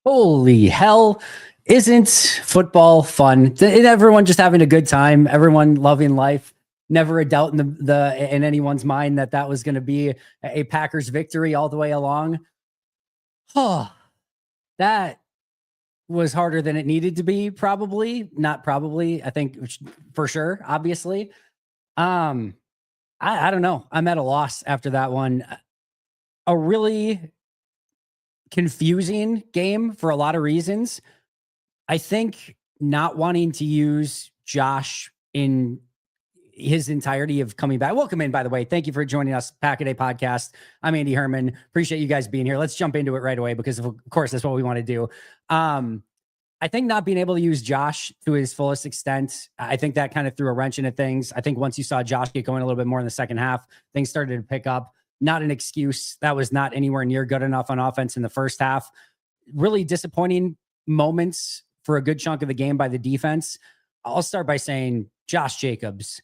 Holy hell. Isn't football fun? Everyone just having a good time, everyone loving life. Never a doubt in in anyone's mind that that was going to be a Packers victory all the way along. Oh, that was harder than it needed to be, probably. Not probably, I think for sure, obviously. Um, I don't know. I'm at a loss after that one. A really confusing game for a lot of reasons. I think not wanting to use Josh in his entirety of coming back. Welcome in, by the way. Thank you for joining us, Pack a Day Podcast. I'm Andy Herman. Appreciate you guys being here. Let's jump into it right away because, of course, that's what we want to do. I think not being able to use Josh to his fullest extent, I think that kind of threw a wrench into things. I think once you saw Josh get going a little bit more in the second half, things started to pick up. Not an excuse. That was not anywhere near good enough on offense in the first half. Really disappointing moments for a good chunk of the game by the defense. I'll start by saying Josh Jacobs.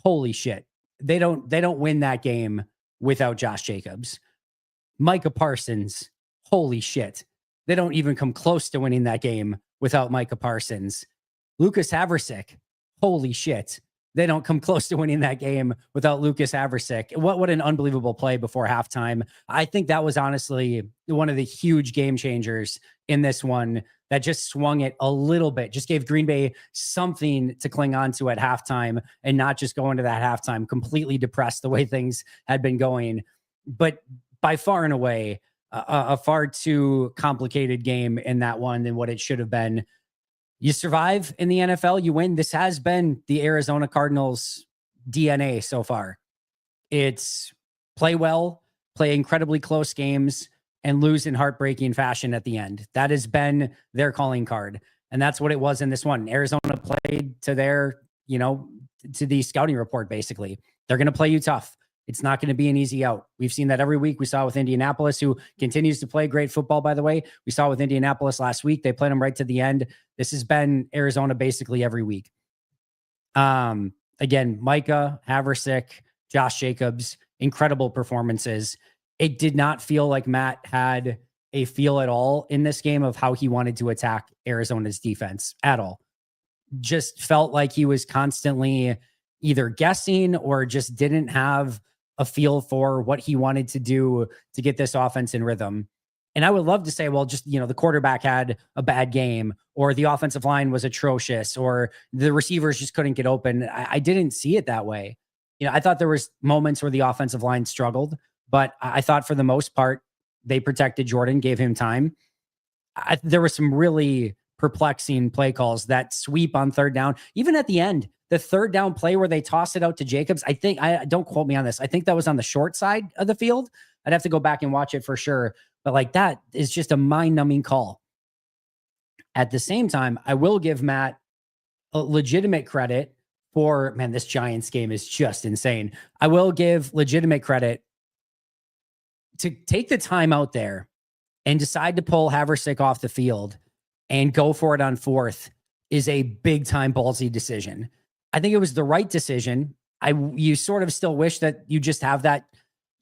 Holy shit. They don't win that game without Josh Jacobs. Micah Parsons. Holy shit. They don't even come close to winning that game without Micah Parsons. Luiges Pizza. Holy shit. They don't come close to winning that game without Luiges Pizza. What an unbelievable play before halftime. I think that was honestly one of the huge game changers in this one that just swung it a little bit, just gave Green Bay something to cling on to at halftime and not just go into that halftime completely depressed the way things had been going. But by far and away, a far too complicated game in that one than what it should have been. You survive in the NFL, you win. This has been the Arizona Cardinals DNA so far. It's play well, play incredibly close games, and lose in heartbreaking fashion at the end. That has been their calling card. And that's what it was in this one. Arizona played to their, to the scouting report, basically. They're going to play you tough. It's not going to be an easy out. We've seen that every week. We saw with Indianapolis, who continues to play great football, by the way. We saw with Indianapolis last week. They played them right to the end. This has been Arizona basically every week. Again, Micah, Haversick, Josh Jacobs, incredible performances. It did not feel like Matt had a feel at all in this game of how he wanted to attack Arizona's defense at all. Just felt like he was constantly either guessing or just didn't have a feel for what he wanted to do to get this offense in rhythm. And I would love to say, well, just, the quarterback had a bad game or the offensive line was atrocious or the receivers just couldn't get open. I didn't see it that way. I thought there was moments where the offensive line struggled, but I thought for the most part, they protected Jordan, gave him time. There were some really perplexing play calls, that sweep on third down, even at the end, the third down play where they toss it out to Jacobs. I don't quote me on this. I think that was on the short side of the field. I'd have to go back and watch it for sure. But that is just a mind numbing call. At the same time, I will give Matt a legitimate credit for, man, this Giants game is just insane. I will give legitimate credit to take the time out there and decide to pull Haversick off the field and go for it on fourth is a big time ballsy decision. I think it was the right decision. You sort of still wish that you just have that,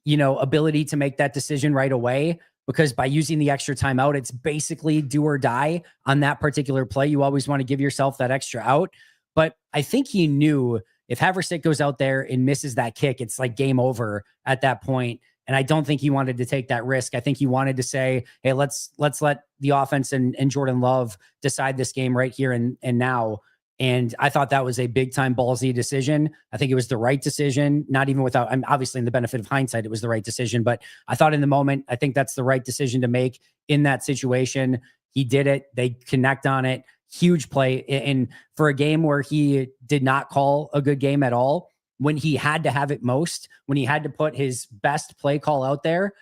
ability to make that decision right away, because by using the extra time out, it's basically do or die on that particular play. You always want to give yourself that extra out. But I think he knew if Haversick goes out there and misses that kick, it's like game over at that point. And I don't think he wanted to take that risk. I think he wanted to say, hey, let's let the offense and Jordan Love decide this game right here and now. And I thought that was a big time ballsy decision. I think it was the right decision, not even without, I'm obviously in the benefit of hindsight, it was the right decision, but I thought in the moment, I think that's the right decision to make in that situation. He did it. They connect on it. Huge play. And for a game where he did not call a good game at all, when he had to have it most, when he had to put his best play call out there,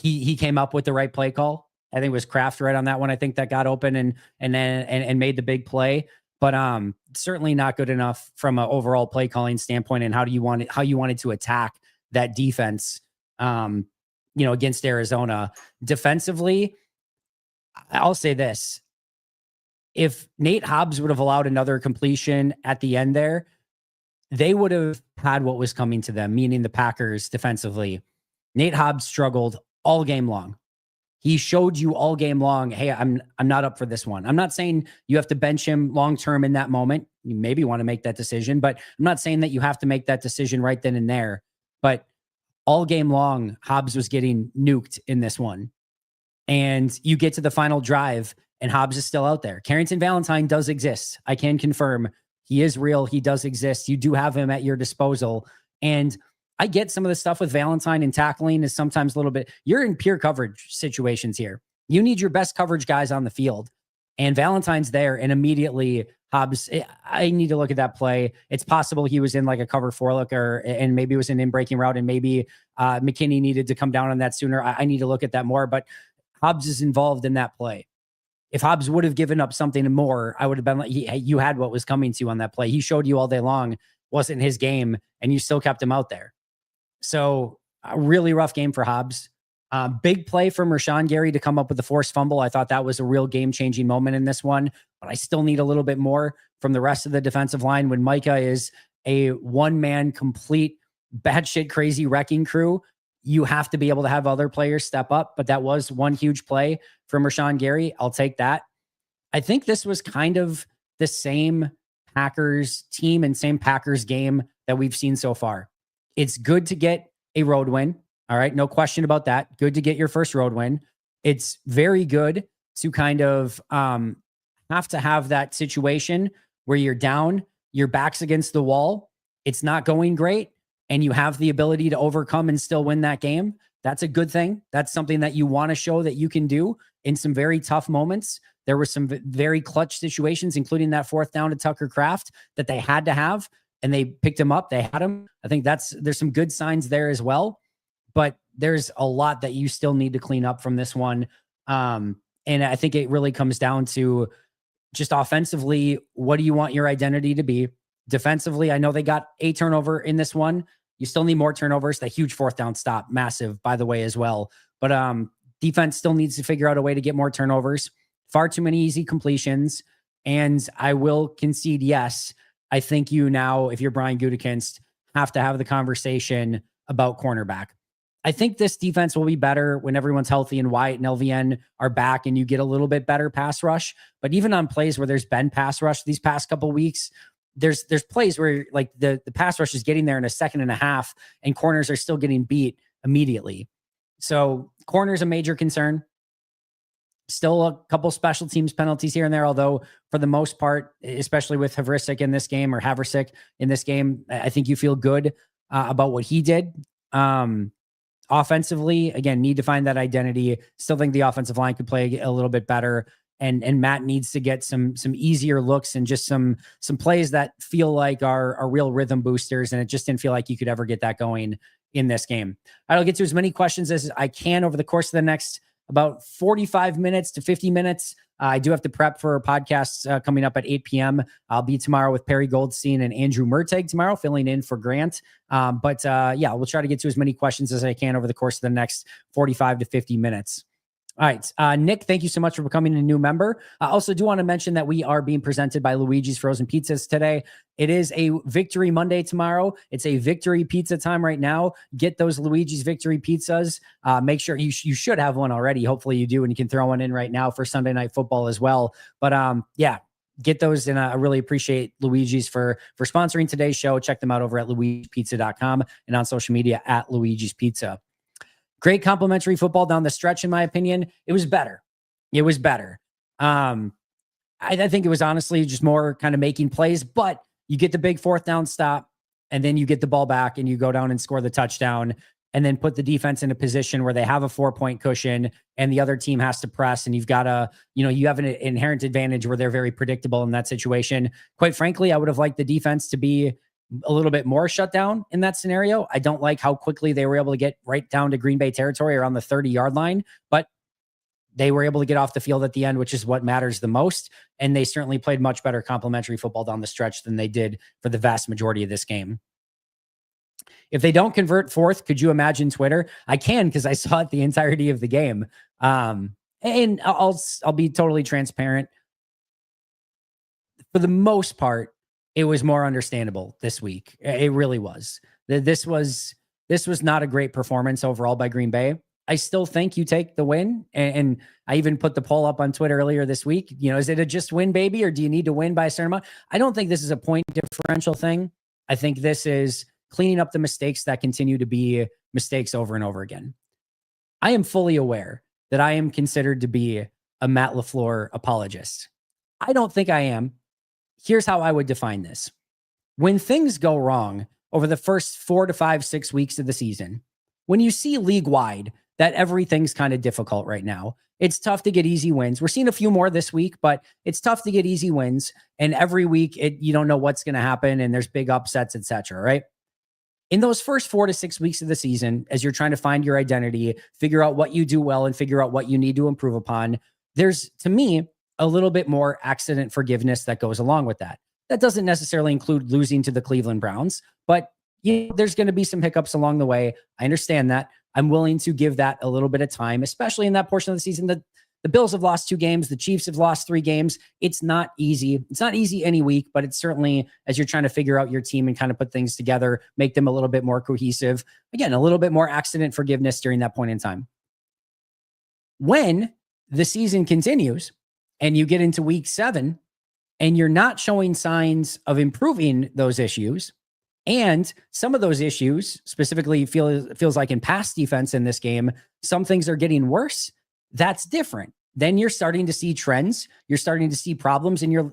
he came up with the right play call. I think it was Kraft right on that one. I think that got open and made the big play, but certainly not good enough from an overall play calling standpoint. And how you wanted to attack that defense, against Arizona defensively. I'll say this: if Nate Hobbs would have allowed another completion at the end there, they would have had what was coming to them, meaning the Packers defensively. Nate Hobbs struggled all game long. He showed you all game long, hey, I'm not up for this one. I'm not saying you have to bench him long term in that moment. You maybe want to make that decision, but I'm not saying that you have to make that decision right then and there. But all game long, Hobbs was getting nuked in this one. And you get to the final drive, and Hobbs is still out there. Carrington Valentine does exist. I can confirm he is real. He does exist. You do have him at your disposal. And I get some of the stuff with Valentine and tackling is sometimes a little bit, you're in pure coverage situations here. You need your best coverage guys on the field. And Valentine's there, and immediately Hobbs, I need to look at that play. It's possible he was in like a cover 4 look, and maybe it was an in-breaking route, and maybe McKinney needed to come down on that sooner. I need to look at that more, but Hobbs is involved in that play. If Hobbs would have given up something more, I would have been like, you had what was coming to you on that play. He showed you all day long, wasn't his game, and you still kept him out there. So a really rough game for Hobbs. Big play from Rashawn Gary to come up with the forced fumble. I thought that was a real game-changing moment in this one, but I still need a little bit more from the rest of the defensive line when Micah is a one-man complete batshit crazy wrecking crew. You have to be able to have other players step up, but that was one huge play from Rashawn Gary. I'll take that. I think this was kind of the same Packers team and same Packers game that we've seen so far. It's good to get a road win. All right. No question about that. Good to get your first road win. It's very good to kind of have to have that situation where you're down, your back's against the wall. It's not going great, and you have the ability to overcome and still win that game. That's a good thing. That's something that you want to show that you can do in some very tough moments. There were some very clutch situations, including that 4th down to Tucker Kraft that they had to have, and they picked him up. They had him. I think there's some good signs there as well, but there's a lot that you still need to clean up from this one. And I think it really comes down to just offensively, what do you want your identity to be? Defensively, I know they got a turnover in this one. You still need more turnovers. That huge 4th down stop, massive, by the way, as well. But defense still needs to figure out a way to get more turnovers. Far too many easy completions. And I will concede, yes, I think you now, if you're Brian Gutekunst, have to have the conversation about cornerback. I think this defense will be better when everyone's healthy and Wyatt and LVN are back and you get a little bit better pass rush. But even on plays where there's been pass rush these past couple weeks, there's plays where like the pass rush is getting there in a second and a half and corners are still getting beat immediately. So corner's a major concern. Still a couple special teams penalties here and there, although for the most part, especially with Haversick in this game, I think you feel good about what he did. Offensively, again, need to find that identity. Still think the offensive line could play a little bit better. And Matt needs to get some easier looks and just some plays that feel like are real rhythm boosters. And it just didn't feel like you could ever get that going in this game. I'll get to as many questions as I can over the course of the next about 45 minutes to 50 minutes. I do have to prep for a podcast coming up at 8 p.m. I'll be tomorrow with Perry Goldstein and Andrew Merteg tomorrow, filling in for Grant. But we'll try to get to as many questions as I can over the course of the next 45 to 50 minutes. All right. Nick, thank you so much for becoming a new member. I also do want to mention that we are being presented by Luigi's Frozen Pizzas today. It is a Victory Monday tomorrow. It's a Victory Pizza time right now. Get those Luigi's Victory Pizzas. Make sure you should have one already. Hopefully you do, and you can throw one in right now for Sunday Night Football as well. But get those, and I really appreciate Luigi's for sponsoring today's show. Check them out over at luigespizza.com and on social media at Luigi's Pizza. Great complimentary football down the stretch, in my opinion. It was better. I think it was honestly just more kind of making plays, but you get the big 4th down stop, and then you get the ball back and you go down and score the touchdown, and then put the defense in a position where they have a 4-point cushion and the other team has to press. And you've got you have an inherent advantage where they're very predictable in that situation. Quite frankly, I would have liked the defense to be a little bit more shut down in that scenario. I don't like how quickly they were able to get right down to Green Bay territory around the 30-yard line, but they were able to get off the field at the end, which is what matters the most. And they certainly played much better complimentary football down the stretch than they did for the vast majority of this game. If they don't convert 4th, could you imagine Twitter? I can, because I saw it the entirety of the game. And I'll be totally transparent. For the most part, it was more understandable this week. It really was. This was not a great performance overall by Green Bay. I still think you take the win. And I even put the poll up on Twitter earlier this week. Is it a just win, baby, or do you need to win by a certain amount? I don't think this is a point differential thing. I think this is cleaning up the mistakes that continue to be mistakes over and over again. I am fully aware that I am considered to be a Matt LaFleur apologist. I don't think I am. Here's how I would define this. When things go wrong over the first 4 to 5, 6 weeks of the season, when you see league-wide that everything's kind of difficult right now, it's tough to get easy wins. We're seeing a few more this week, but it's tough to get easy wins. And every week, you don't know what's going to happen, and there's big upsets, etc. Right? In those first 4 to 6 weeks of the season, as you're trying to find your identity, figure out what you do well, and figure out what you need to improve upon, there's, to me, a little bit more accident forgiveness that goes along with that. That doesn't necessarily include losing to the Cleveland Browns, but there's going to be some hiccups along the way. I understand that. I'm willing to give that a little bit of time, especially in that portion of the season. The Bills have lost 2 games. The Chiefs have lost 3 games. It's not easy. It's not easy any week, but it's certainly, as you're trying to figure out your team and kind of put things together, make them a little bit more cohesive. Again, a little bit more accident forgiveness during that point in time. When the season continues and you get into week 7 and you're not showing signs of improving those issues, and some of those issues specifically feels like in pass defense in this game, some things are getting worse. That's different. Then you're starting to see trends. You're starting to see problems, and you're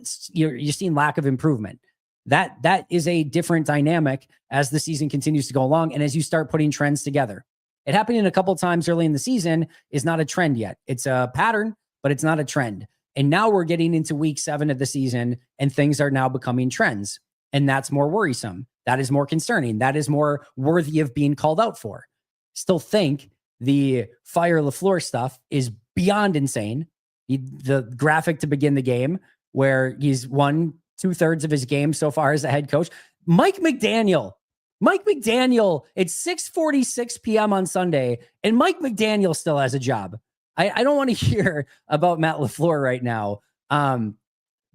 seeing lack of improvement. That is a different dynamic as the season continues to go along, and as you start putting trends together. It happening a couple times early in the season is not a trend yet. It's a pattern, but it's not a trend. And now we're getting into week 7 of the season, and things are now becoming trends, and that's more worrisome. That is more concerning. That is more worthy of being called out for. Still think the fire LaFleur stuff is beyond insane. The graphic to begin the game where he's won 2/3 of his game so far as a head coach. Mike McDaniel, it's 6:46 p.m. on Sunday, and Mike McDaniel still has a job. I don't want to hear about Matt LaFleur right now.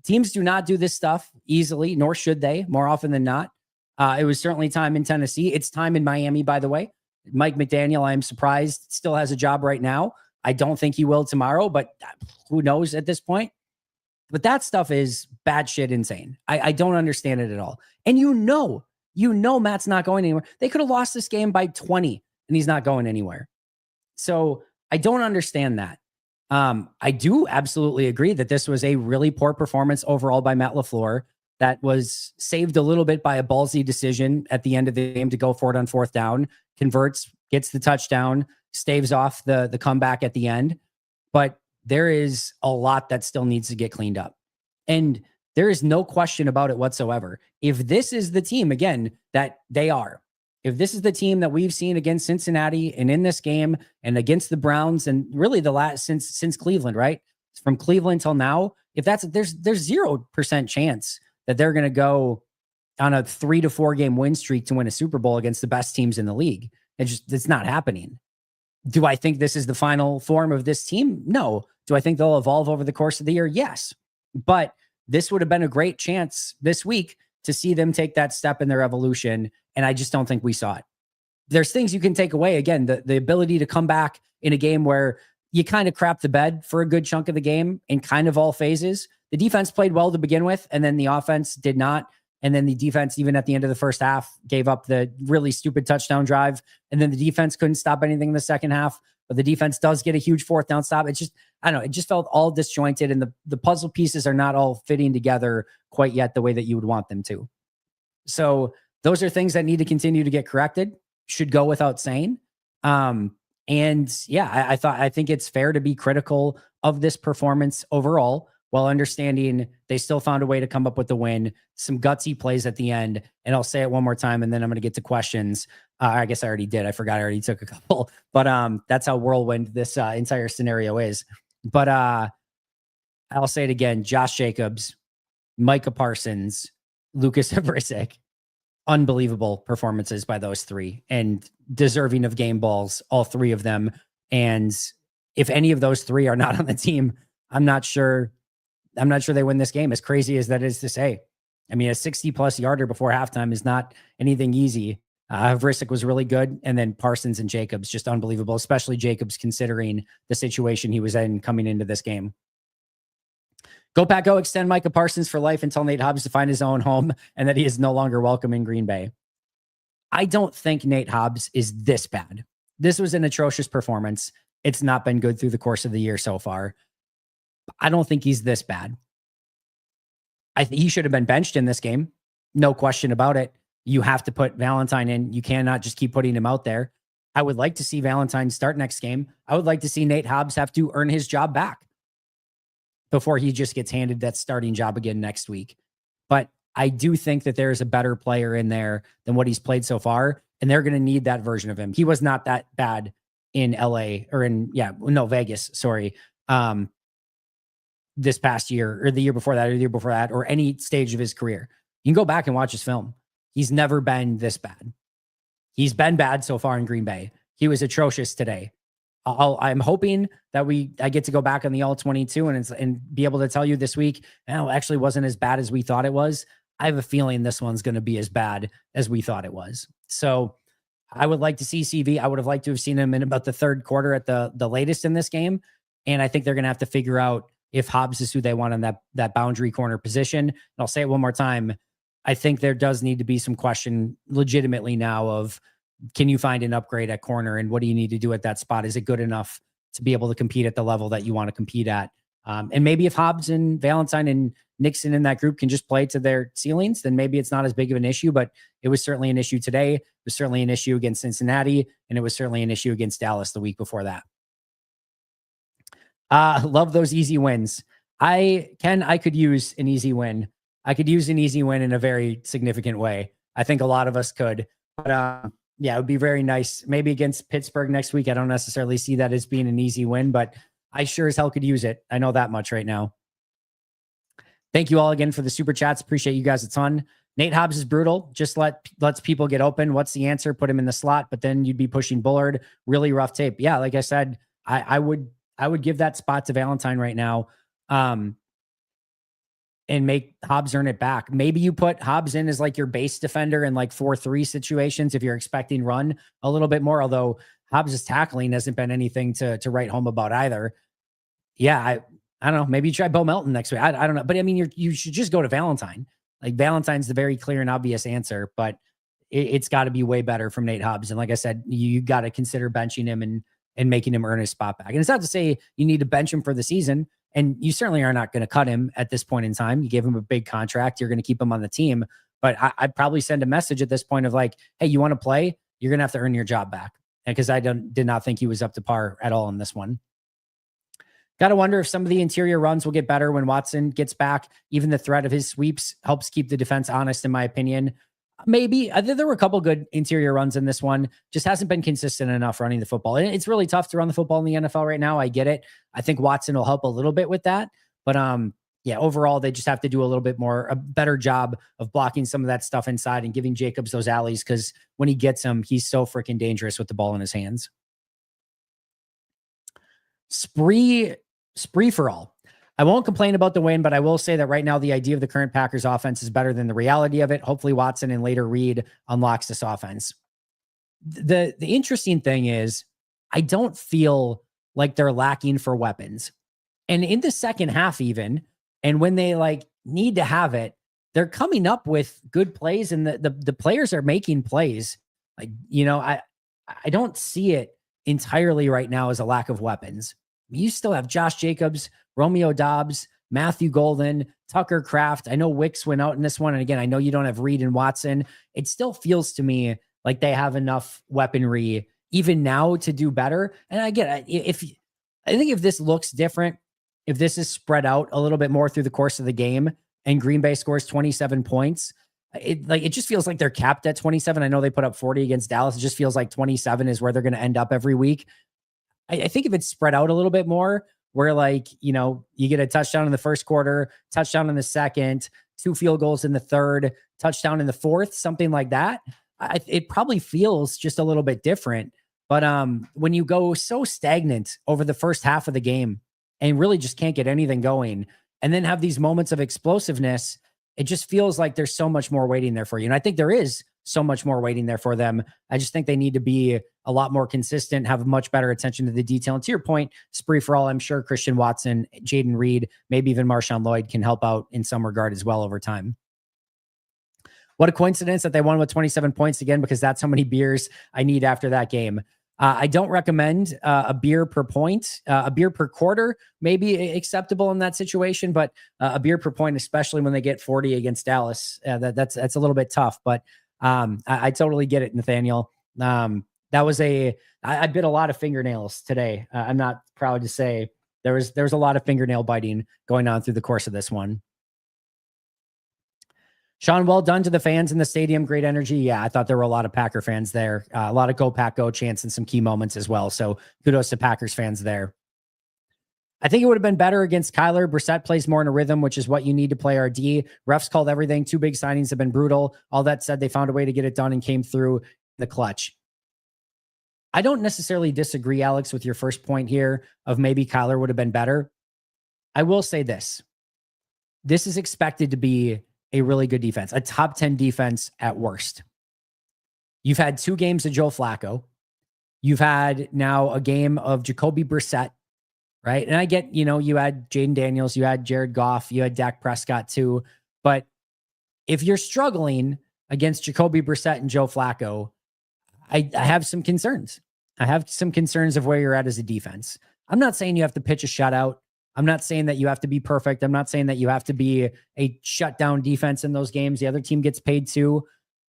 Teams do not do this stuff easily, nor should they, more often than not. It was certainly time in Tennessee. It's time in Miami, by the way. Mike McDaniel, I'm surprised, still has a job right now. I don't think he will tomorrow, but who knows at this point? But that stuff is bad shit insane. I don't understand it at all. And you know Matt's not going anywhere. They could have lost this game by 20, and he's not going anywhere. So I don't understand that. I do absolutely agree that this was a really poor performance overall by Matt LaFleur that was saved a little bit by a ballsy decision at the end of the game to go for it on 4th down, converts, gets the touchdown, staves off the comeback at the end. But there is a lot that still needs to get cleaned up. And there is no question about it whatsoever. If this is the team, again, that they are, if this is the team that we've seen against Cincinnati and in this game and against the Browns and really the last since Cleveland, right? From Cleveland till now, if that's there's 0% chance that they're going to go on a 3 to 4 game win streak to win a Super Bowl against the best teams in the league. It's not happening. Do I think this is the final form of this team? No. Do I think they'll evolve over the course of the year? Yes. But this would have been a great chance this week to see them take that step in their evolution. And I just don't think we saw it. There's things you can take away. Again, the ability to come back in a game where you kind of crap the bed for a good chunk of the game in kind of all phases. The defense played well to begin with, and then the offense did not. And then the defense, even at the end of the first half, gave up the really stupid touchdown drive. And then the defense couldn't stop anything in the second half. But the defense does get a huge 4th down stop. It's just, I don't know, it just felt all disjointed, and the puzzle pieces are not all fitting together quite yet the way that you would want them to. So those are things that need to continue to get corrected, should go without saying. And yeah, I think it's fair to be critical of this performance overall, while understanding they still found a way to come up with the win, some gutsy plays at the end. And I'll say it one more time, and then I'm going to get to questions. I guess I already did. I forgot I already took a couple, but that's how whirlwind this entire scenario is. But I'll say it again: Josh Jacobs, Micah Parsons, Luiges Pizza, unbelievable performances by those 3, and deserving of game balls, all 3 of them. And if any of those 3 are not on the team, I'm not sure they win this game, as crazy as that is to say. I mean, a 60+ yarder before halftime is not anything easy. Vrissic was really good. And then Parsons and Jacobs, just unbelievable, especially Jacobs considering the situation he was in coming into this game. Go Pack Go, extend Micah Parsons for life until Nate Hobbs to find his own home and that he is no longer welcome in Green Bay. I don't think Nate Hobbs is this bad. This was an atrocious performance. It's not been good through the course of the year so far. I don't think he's this bad. I think he should have been benched in this game. No question about it. You have to put Valentine in. You cannot just keep putting him out there. I would like to see Valentine start next game. I would like to see Nate Hobbs have to earn his job back before he just gets handed that starting job again next week. But I do think that there is a better player in there than what he's played so far, and they're going to need that version of him. He was not that bad in LA or Vegas, sorry. This past year or the year before that or the year before that or any stage of his career. You can go back and watch his film. He's never been this bad. He's been bad so far in Green Bay. He was atrocious today. I'm hoping that I get to go back on the all-22 and be able to tell you this week, it actually wasn't as bad as we thought it was. I have a feeling this one's going to be as bad as we thought it was. So I would like to see CV. I would have liked to have seen him in about the third quarter at the latest in this game. And I think they're going to have to figure out if Hobbs is who they want on that boundary corner position. And I'll say it one more time. I think there does need to be some question legitimately now of, can you find an upgrade at corner and what do you need to do at that spot? Is it good enough to be able to compete at the level that you want to compete at? And maybe if Hobbs and Valentine and Nixon in that group can just play to their ceilings, then maybe it's not as big of an issue, but it was certainly an issue today. It was certainly an issue against Cincinnati, and it was certainly an issue against Dallas the week before that. Love those easy wins. I could use an easy win. I could use an easy win in a very significant way. I think a lot of us could, but yeah, it would be very nice. Maybe against Pittsburgh next week. I don't necessarily see that as being an easy win, but I sure as hell could use it. I know that much right now. Thank you all again for the super chats. Appreciate you guys a ton. Nate Hobbs is brutal. Just lets people get open. What's the answer? Put him in the slot, but then you'd be pushing Bullard. Really rough tape. Yeah, like I said, I would give that spot to Valentine right now. And make Hobbs earn it back. Maybe you put Hobbs in as like your base defender in like 4-3 situations if you're expecting run a little bit more, although Hobbs' tackling hasn't been anything to write home about either. Yeah, I don't know. Maybe you try Bo Melton next week. I don't know. But I mean, you should just go to Valentine. Like Valentine's the very clear and obvious answer, but it's got to be way better from Nate Hobbs. And like I said, you got to consider benching him and making him earn his spot back. And it's not to say you need to bench him for the season. And you certainly are not going to cut him at this point in time. You gave him a big contract. You're going to keep him on the team. But I'd probably send a message at this point of like, hey, you want to play? You're going to have to earn your job back. Because I did not think he was up to par at all in this one. Got to wonder if some of the interior runs will get better when Watson gets back. Even the threat of his sweeps helps keep the defense honest, in my opinion. Maybe. I think there were a couple good interior runs in this one. Just hasn't been consistent enough running the football. And it's really tough to run the football in the NFL right now. I get it. I think Watson will help a little bit with that. But yeah, overall, they just have to do a better job of blocking some of that stuff inside and giving Jacobs those alleys, because when he gets them, he's so freaking dangerous with the ball in his hands. Spree for all. I won't complain about the win, but I will say that right now the idea of the current Packers offense is better than the reality of it. Hopefully Watson and later Reed unlocks this offense. The interesting thing is I don't feel like they're lacking for weapons. And in the second half even, and when they like need to have it, they're coming up with good plays and the players are making plays. Like, I don't see it entirely right now as a lack of weapons. You still have Josh Jacobs, Romeo Doubs, Matthew Golden, Tucker Kraft. I know Wicks went out in this one. And again, I know you don't have Reed and Watson. It still feels to me like they have enough weaponry even now to do better. And I think if this looks different, if this is spread out a little bit more through the course of the game and Green Bay scores 27 points, it just feels like they're capped at 27. I know they put up 40 against Dallas. It just feels like 27 is where they're going to end up every week. I think if it's spread out a little bit more, where you get a touchdown in the first quarter, touchdown in the second, 2 field goals in the third, touchdown in the fourth, something like that, it probably feels just a little bit different. But when you go so stagnant over the first half of the game and really just can't get anything going, and then have these moments of explosiveness, it just feels like there's so much more waiting there for you. And I think there is so much more waiting there for them. I just think they need to be a lot more consistent, have much better attention to the detail. And to your point, spree for all, I'm sure Christian Watson, Jaden Reed, maybe even Marshawn Lloyd can help out in some regard as well over time. What a coincidence that they won with 27 points again, because that's how many beers I need after that game. I don't recommend a beer per point. A beer per quarter may be acceptable in that situation, but a beer per point, especially when they get 40 against Dallas, that's a little bit tough. But I totally get it, Nathaniel. I bit a lot of fingernails today. I'm not proud to say there was a lot of fingernail biting going on through the course of this one. Sean, well done to the fans in the stadium. Great energy. Yeah, I thought there were a lot of Packer fans there. A lot of Go Pack Go chants and some key moments as well. So kudos to Packers fans there. I think it would have been better against Kyler. Brissett plays more in a rhythm, which is what you need to play RD. Refs called everything. 2 big signings have been brutal. All that said, they found a way to get it done and came through the clutch. I don't necessarily disagree, Alex, with your first point here of maybe Kyler would have been better. I will say this. This is expected to be a really good defense, a top 10 defense at worst. You've had 2 games of Joe Flacco. You've had now a game of Jacoby Brissett, right? And I get, you had Jaden Daniels, you had Jared Goff, you had Dak Prescott too. But if you're struggling against Jacoby Brissett and Joe Flacco, I have some concerns. I have some concerns of where you're at as a defense. I'm not saying you have to pitch a shutout. I'm not saying that you have to be perfect. I'm not saying that you have to be a shutdown defense in those games. The other team gets paid too.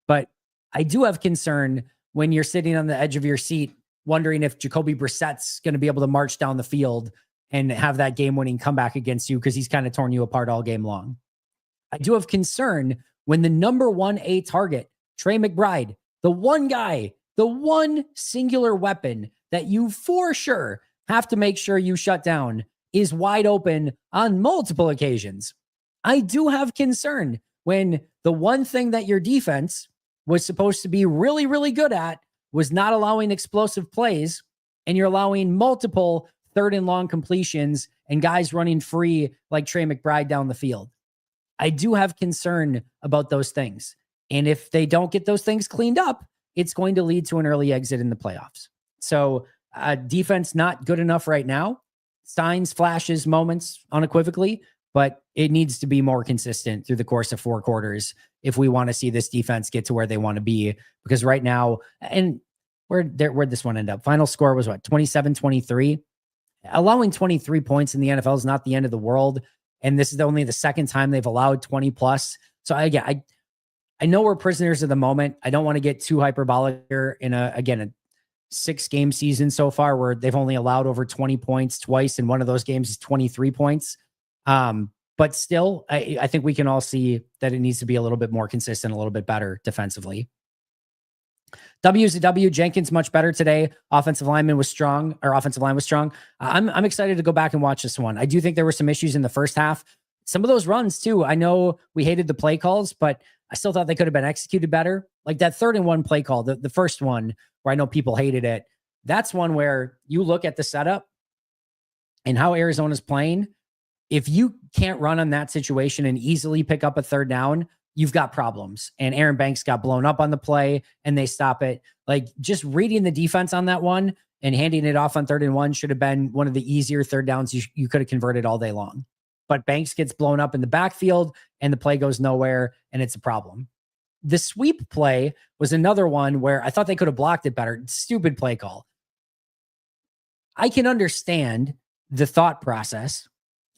But I do have concern when you're sitting on the edge of your seat, wondering if Jacoby Brissett's going to be able to march down the field and have that game-winning comeback against you because he's kind of torn you apart all game long. I do have concern when the number 1A target, Trey McBride, the one guy, the one singular weapon that you for sure have to make sure you shut down, is wide open on multiple occasions. I do have concern when the one thing that your defense was supposed to be really, really good at was not allowing explosive plays, and you're allowing multiple 3rd and long completions and guys running free like Trey McBride down the field. I do have concern about those things. And if they don't get those things cleaned up, it's going to lead to an early exit in the playoffs. So defense not good enough right now. Signs, flashes, moments unequivocally, but it needs to be more consistent through the course of 4 quarters if we want to see this defense get to where they want to be. Because right now, and where'd this one end up? Final score was what, 27-23? Allowing 23 points in the NFL is not the end of the world. And this is only the second time they've allowed 20 plus. So I know we're prisoners of the moment. I don't want to get too hyperbolic here in a 6-game season so far where they've only allowed over 20 points twice, and one of those games is 23 points. But still, I think we can all see that it needs to be a little bit more consistent, a little bit better defensively. W is a W. Jenkins much better today. Offensive line was strong. I'm excited to go back and watch this one. I do think there were some issues in the first half. Some of those runs too. I know we hated the play calls, but I still thought they could have been executed better. Like that 3rd and 1 play call, the first one where I know people hated it. That's one where you look at the setup and how Arizona's playing. If you can't run on that situation and easily pick up a 3rd down, you've got problems. And Aaron Banks got blown up on the play and they stop it. Like just reading the defense on that one and handing it off on 3rd and 1 should have been one of the easier 3rd downs you could have converted all day long. But Banks gets blown up in the backfield and the play goes nowhere and it's a problem. The sweep play was another one where I thought they could have blocked it better. Stupid play call. I can understand the thought process.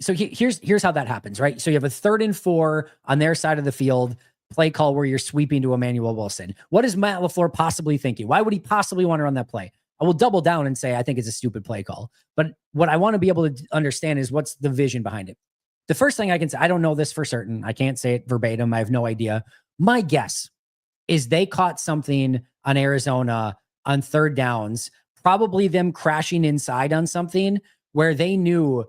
So here's how that happens, right? So you have a 3rd and 4 on their side of the field, play call where you're sweeping to Emmanuel Wilson. What is Matt LaFleur possibly thinking? Why would he possibly want to run that play? I will double down and say I think it's a stupid play call. But what I want to be able to understand is what's the vision behind it. The first thing I can say, I don't know this for certain. I can't say it verbatim. I have no idea. My guess is they caught something on Arizona on 3rd downs, probably them crashing inside on something where they knew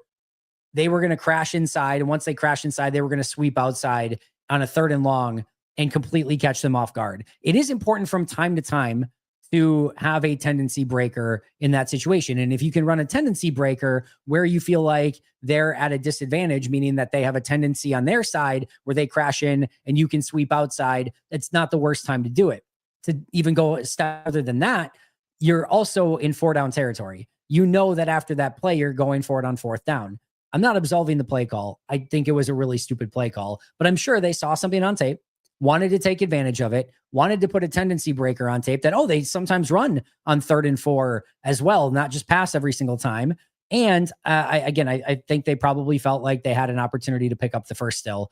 they were going to crash inside. And once they crashed inside, they were going to sweep outside on a 3rd and long and completely catch them off guard. It is important from time to time to have a tendency breaker in that situation. And if you can run a tendency breaker where you feel like they're at a disadvantage, meaning that they have a tendency on their side where they crash in and you can sweep outside, it's not the worst time to do it. to even go a step further than that, you're also in 4-down territory. You know that after that play, you're going for it on 4th down. I'm not absolving the play call. I think it was a really stupid play call, but I'm sure they saw something on tape, wanted to take advantage of it, wanted to put a tendency breaker on tape that, they sometimes run on 3rd and 4 as well, not just pass every single time. And I think they probably felt like they had an opportunity to pick up the first still.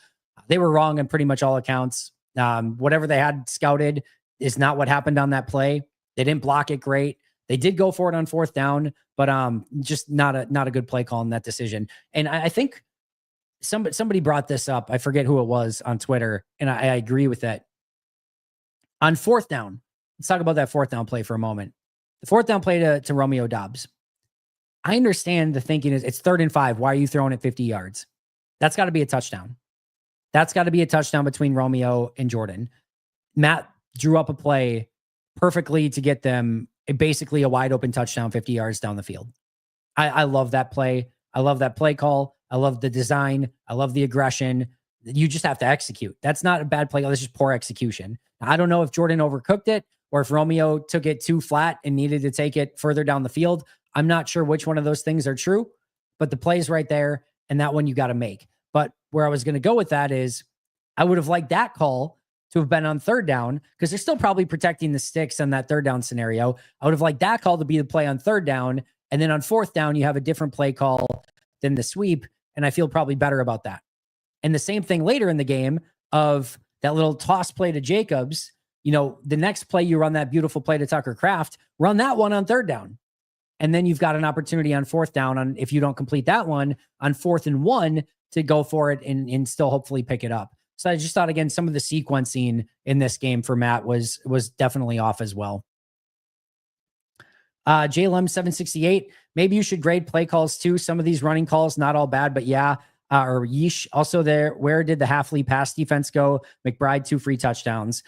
They were wrong on pretty much all accounts. Whatever they had scouted is not what happened on that play. They didn't block it great. They did go for it on 4th down, but just not a good play call in that decision. And I think somebody brought this up. I forget who it was on Twitter, and I agree with that. On 4th down, let's talk about that 4th down play for a moment. The 4th down play to Romeo Doubs. I understand the thinking is it's 3rd and 5. Why are you throwing it 50 yards? That's got to be a touchdown. That's got to be a touchdown between Romeo and Jordan. Matt drew up a play perfectly to get them basically a wide open touchdown 50 yards down the field. I love that play. I love that play call. I love the design. I love the aggression. You just have to execute. That's not a bad play. That's just poor execution. Now, I don't know if Jordan overcooked it or if Romeo took it too flat and needed to take it further down the field. I'm not sure which one of those things are true, but the play's right there, and that one you got to make. But where I was going to go with that is I would have liked that call to have been on 3rd down because they're still probably protecting the sticks on that 3rd down scenario. I would have liked that call to be the play on 3rd down. And then on 4th down, you have a different play call than the sweep. And I feel probably better about that. And the same thing later in the game of that little toss play to Jacobs. The next play, you run that beautiful play to Tucker Kraft, run that one on 3rd down. And then you've got an opportunity on 4th down if you don't complete that one on 4th and 1 to go for it and still hopefully pick it up. So I just thought, again, some of the sequencing in this game for Matt was definitely off as well. JLM 768, maybe you should grade play calls too. Some of these running calls, not all bad, but yeah. Or yeesh. Also there, where did the half-lead pass defense go? McBride, 2 free touchdowns.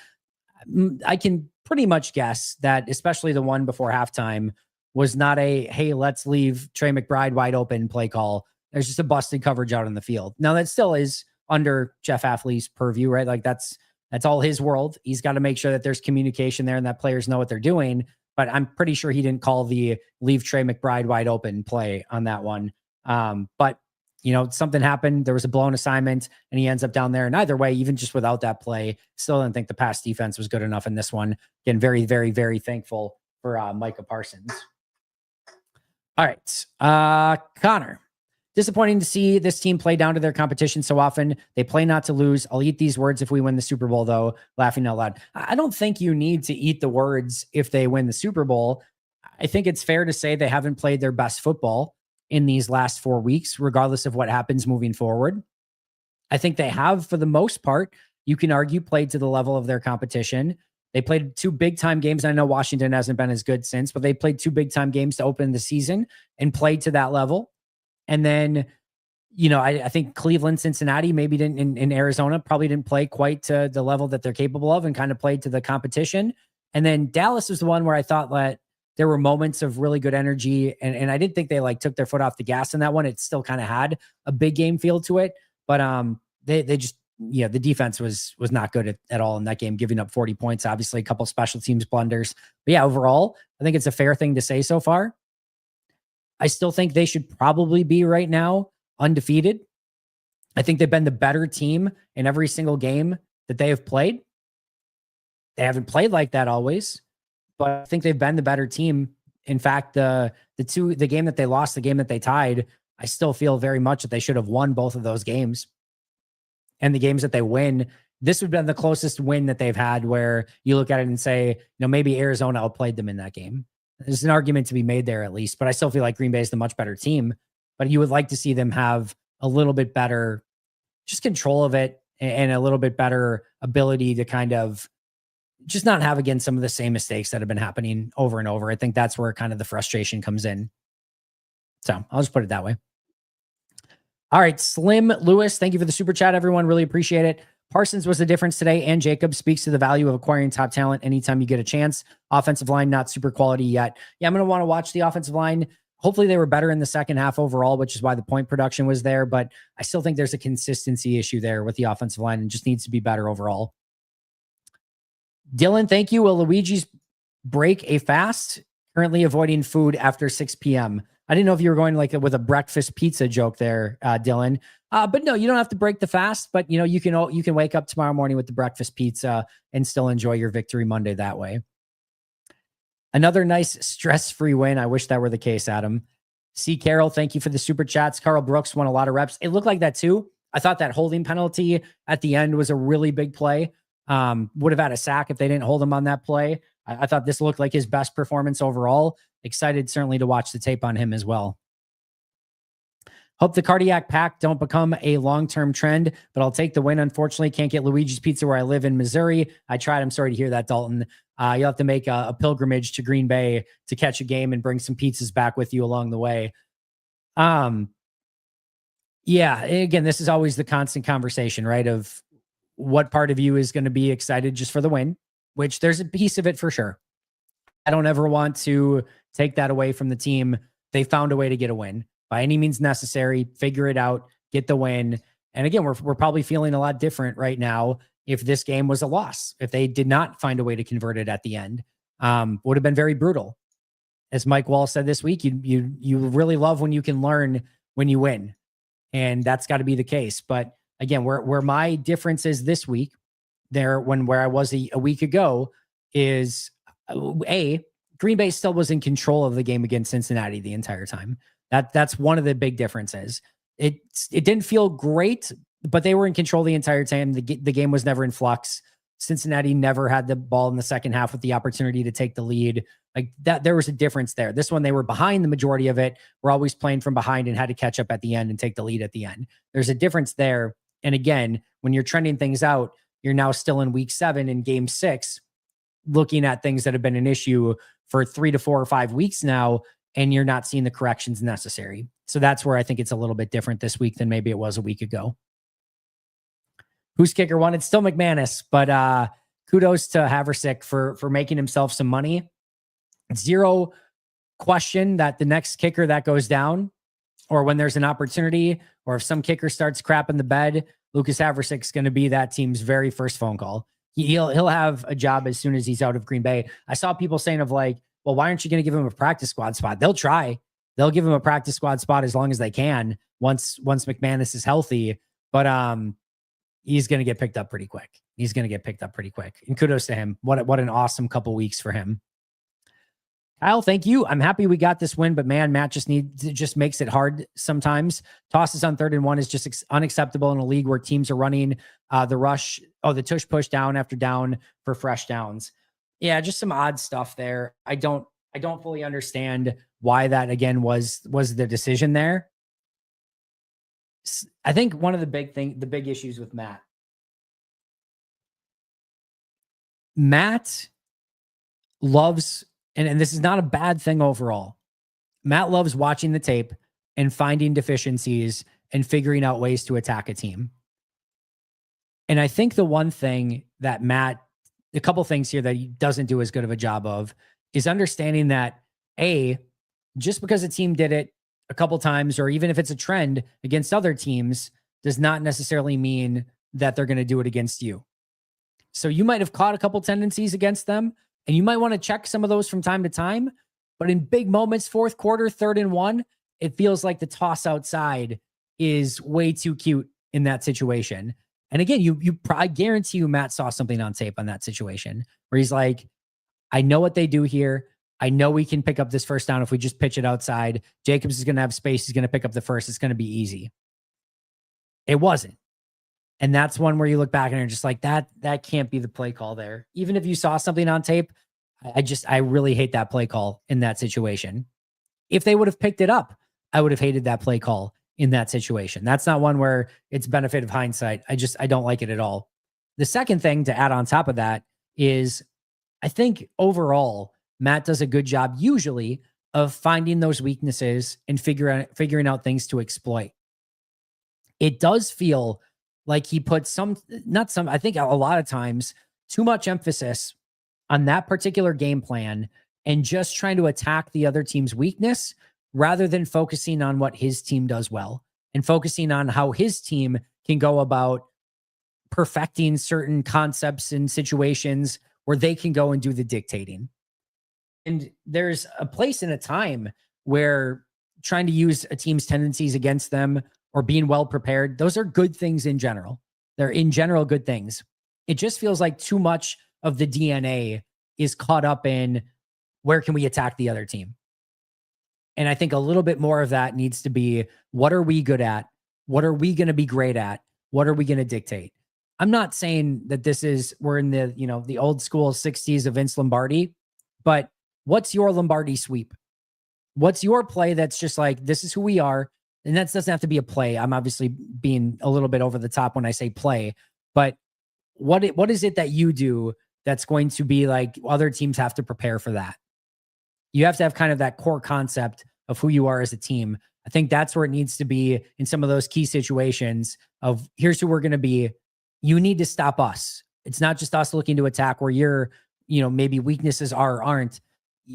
I can pretty much guess that, especially the one before halftime, was not a, hey, let's leave Trey McBride wide open play call. There's just a busted coverage out on the field. Now that still is under Jeff Hafley's purview, right? Like that's all his world. He's got to make sure that there's communication there and that players know what they're doing. But I'm pretty sure he didn't call the leave Trey McBride wide open play on that one. But something happened. There was a blown assignment and he ends up down there. And either way, even just without that play, still didn't think the pass defense was good enough in this one. Again, very, very, very thankful for Micah Parsons. All right. Connor. Disappointing to see this team play down to their competition so often. They play not to lose. I'll eat these words if we win the Super Bowl, though. Laughing out loud. I don't think you need to eat the words if they win the Super Bowl. I think it's fair to say they haven't played their best football in these last 4 weeks, regardless of what happens moving forward. I think they have, for the most part, you can argue, played to the level of their competition. They played 2 big-time games. I know Washington hasn't been as good since, but they played 2 big-time games to open the season and played to that level. And then, I think Cleveland, Cincinnati, maybe didn't in Arizona, probably didn't play quite to the level that they're capable of and kind of played to the competition. And then Dallas was the one where I thought that there were moments of really good energy. And I didn't think they took their foot off the gas in that one. It still kind of had a big game feel to it, but they just, the defense was not good at all in that game, giving up 40 points, obviously a couple special teams blunders. But yeah, overall, I think it's a fair thing to say so far. I still think they should probably be right now undefeated. I think they've been the better team in every single game that they have played. They haven't played like that always, but I think they've been the better team. In fact, the game that they lost, the game that they tied, I still feel very much that they should have won both of those games. And the games that they win, this would have been the closest win that they've had where you look at it and say, maybe Arizona outplayed them in that game. There's an argument to be made there at least, but I still feel like Green Bay is the much better team. But you would like to see them have a little bit better just control of it and a little bit better ability to kind of just not have, again, some of the same mistakes that have been happening over and over. I think that's where kind of the frustration comes in. So I'll just put it that way. All right. Slim Lewis, thank you for the super chat, everyone. Really appreciate it. Parsons was the difference today, and Jacobs speaks to the value of acquiring top talent anytime you get a chance. Offensive line, not super quality yet. Yeah, I'm going to want to watch the offensive line. Hopefully they were better in the second half overall, which is why the point production was there. But I still think there's a consistency issue there with the offensive line and just needs to be better overall. Dylan, thank you. Will Luigi's break a fast? Currently avoiding food after 6 p.m. I didn't know if you were going like with a breakfast pizza joke there, Dylan. But no, you don't have to break the fast. But you can wake up tomorrow morning with the breakfast pizza and still enjoy your Victory Monday that way. Another nice stress-free win. I wish that were the case, Adam. C. Carroll, thank you for the super chats. Carl Brooks won a lot of reps. It looked like that too. I thought that holding penalty at the end was a really big play. Would have had a sack if they didn't hold him on that play. I thought this looked like his best performance overall. Excited certainly to watch the tape on him as well. Hope the cardiac pack don't become a long-term trend, but I'll take the win. Unfortunately, can't get Luige's Pizza where I live in Missouri. I tried. I'm sorry to hear that, Dalton. You'll have to make a pilgrimage to Green Bay to catch a game and bring some pizzas back with you along the way. Yeah, again, this is always the constant conversation, right? Of what part of you is going to be excited just for the win, which there's a piece of it for sure. I don't ever want to take that away from the team. They found a way to get a win by any means necessary, figure it out, get the win. And again, we're probably feeling a lot different right now if this game was a loss, if they did not find a way to convert it at the end. Would have been very brutal. As Mike Wall said this week, you really love when you can learn when you win. And that's got to be the case. But again, where my difference is this week, where I was a week ago, is Green Bay still was in control of the game against Cincinnati the entire time. That's one of the big differences. It didn't feel great, but they were in control the entire time. The game was never in flux. Cincinnati never had the ball in the second half with the opportunity to take the lead. Like that, there was a difference there. This one, they were behind the majority of it. We're always playing from behind and had to catch up at the end and take the lead at the end. There's a difference there. And again, when you're trending things out, you're now still in week 7 in game 6, looking at things that have been an issue for 3 to 4 or 5 weeks now, and you're not seeing the corrections necessary. So that's where I think it's a little bit different this week than maybe it was a week ago. Who's kicker won? It's still McManus, but kudos to Haversick for making himself some money. Zero question that the next kicker that goes down, or when there's an opportunity, or if some kicker starts crapping the bed, Lucas Haversick's going to be that team's very first phone call. He'll have a job as soon as he's out of Green Bay. I saw people saying of like, well, why aren't you going to give him a practice squad spot? They'll try. They'll give him a practice squad spot as long as they can once McManus is healthy. But he's going to get picked up pretty quick. And kudos to him. What an awesome couple weeks for him. Kyle, thank you. I'm happy we got this win, but man, Matt just makes it hard sometimes. Tosses on 3rd and 1 is just unacceptable in a league where teams are running the tush push down after down for fresh downs. Yeah, just some odd stuff there. I don't fully understand why that again was the decision there. I think one of the big issues with Matt loves, and this is not a bad thing overall. Matt loves watching the tape and finding deficiencies and figuring out ways to attack a team. And I think the one thing that a couple things here that he doesn't do as good of a job of is understanding that just because a team did it a couple times, or even if it's a trend against other teams, does not necessarily mean that they're going to do it against you. So you might have caught a couple tendencies against them, and you might want to check some of those from time to time. But in big moments, 4th quarter, 3rd and 1, it feels like the toss outside is way too cute in that situation. And again, I guarantee you Matt saw something on tape on that situation where he's like, I know what they do here. I know we can pick up this first down if we just pitch it outside. Jacobs is going to have space. He's going to pick up the first. It's going to be easy. It wasn't. And that's one where you look back and you're just like, that can't be the play call there. Even if you saw something on tape, I really hate that play call in that situation. If they would have picked it up, I would have hated that play call in that situation. That's not one where it's benefit of hindsight. I don't like it at all. The second thing to add on top of that is I think overall, Matt does a good job usually of finding those weaknesses and figuring out things to exploit. It does feel like he put I think a lot of times, too much emphasis on that particular game plan and just trying to attack the other team's weakness rather than focusing on what his team does well and focusing on how his team can go about perfecting certain concepts and situations where they can go and do the dictating. And there's a place and a time where trying to use a team's tendencies against them or being well prepared, those are good things in general. They're in general good things. It just feels like too much of the DNA is caught up in where can we attack the other team? And I think a little bit more of that needs to be, what are we good at? What are we going to be great at? What are we going to dictate? I'm not saying that we're in the, the old school 60s of Vince Lombardi, but what's your Lombardi sweep? What's your play that's just like, this is who we are? And that doesn't have to be a play. I'm obviously being a little bit over the top when I say play, but what is it that you do that's going to be like other teams have to prepare for that? You have to have kind of that core concept of who you are as a team. I think that's where it needs to be in some of those key situations of, here's who we're going to be. You need to stop us. It's not just us looking to attack where your, maybe weaknesses are or aren't.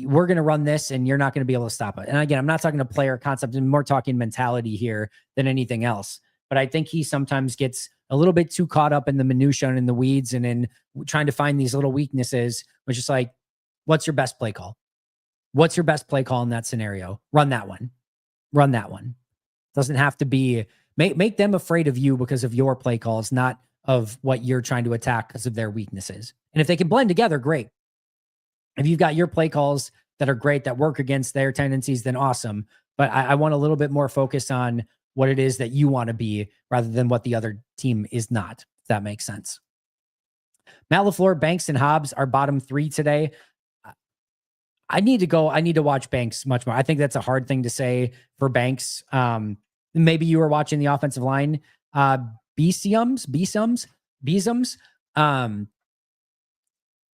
We're going to run this and you're not going to be able to stop it. And again, I'm not talking to player concept, and more talking mentality here than anything else. But I think he sometimes gets a little bit too caught up in the minutia and in the weeds and in trying to find these little weaknesses, which is like, what's your best play call? What's your best play call in that scenario? Run that one. Run that one. Doesn't have to be, make them afraid of you because of your play calls, not of what you're trying to attack because of their weaknesses. And if they can blend together, great. If you've got your play calls that are great, that work against their tendencies, then awesome. But I want a little bit more focus on what it is that you want to be rather than what the other team is not, if that makes sense. Matt LaFleur, Banks, and Hobbs are bottom three today. I need to watch Banks much more. I think that's a hard thing to say for Banks. Maybe you were watching the offensive line. Beesums.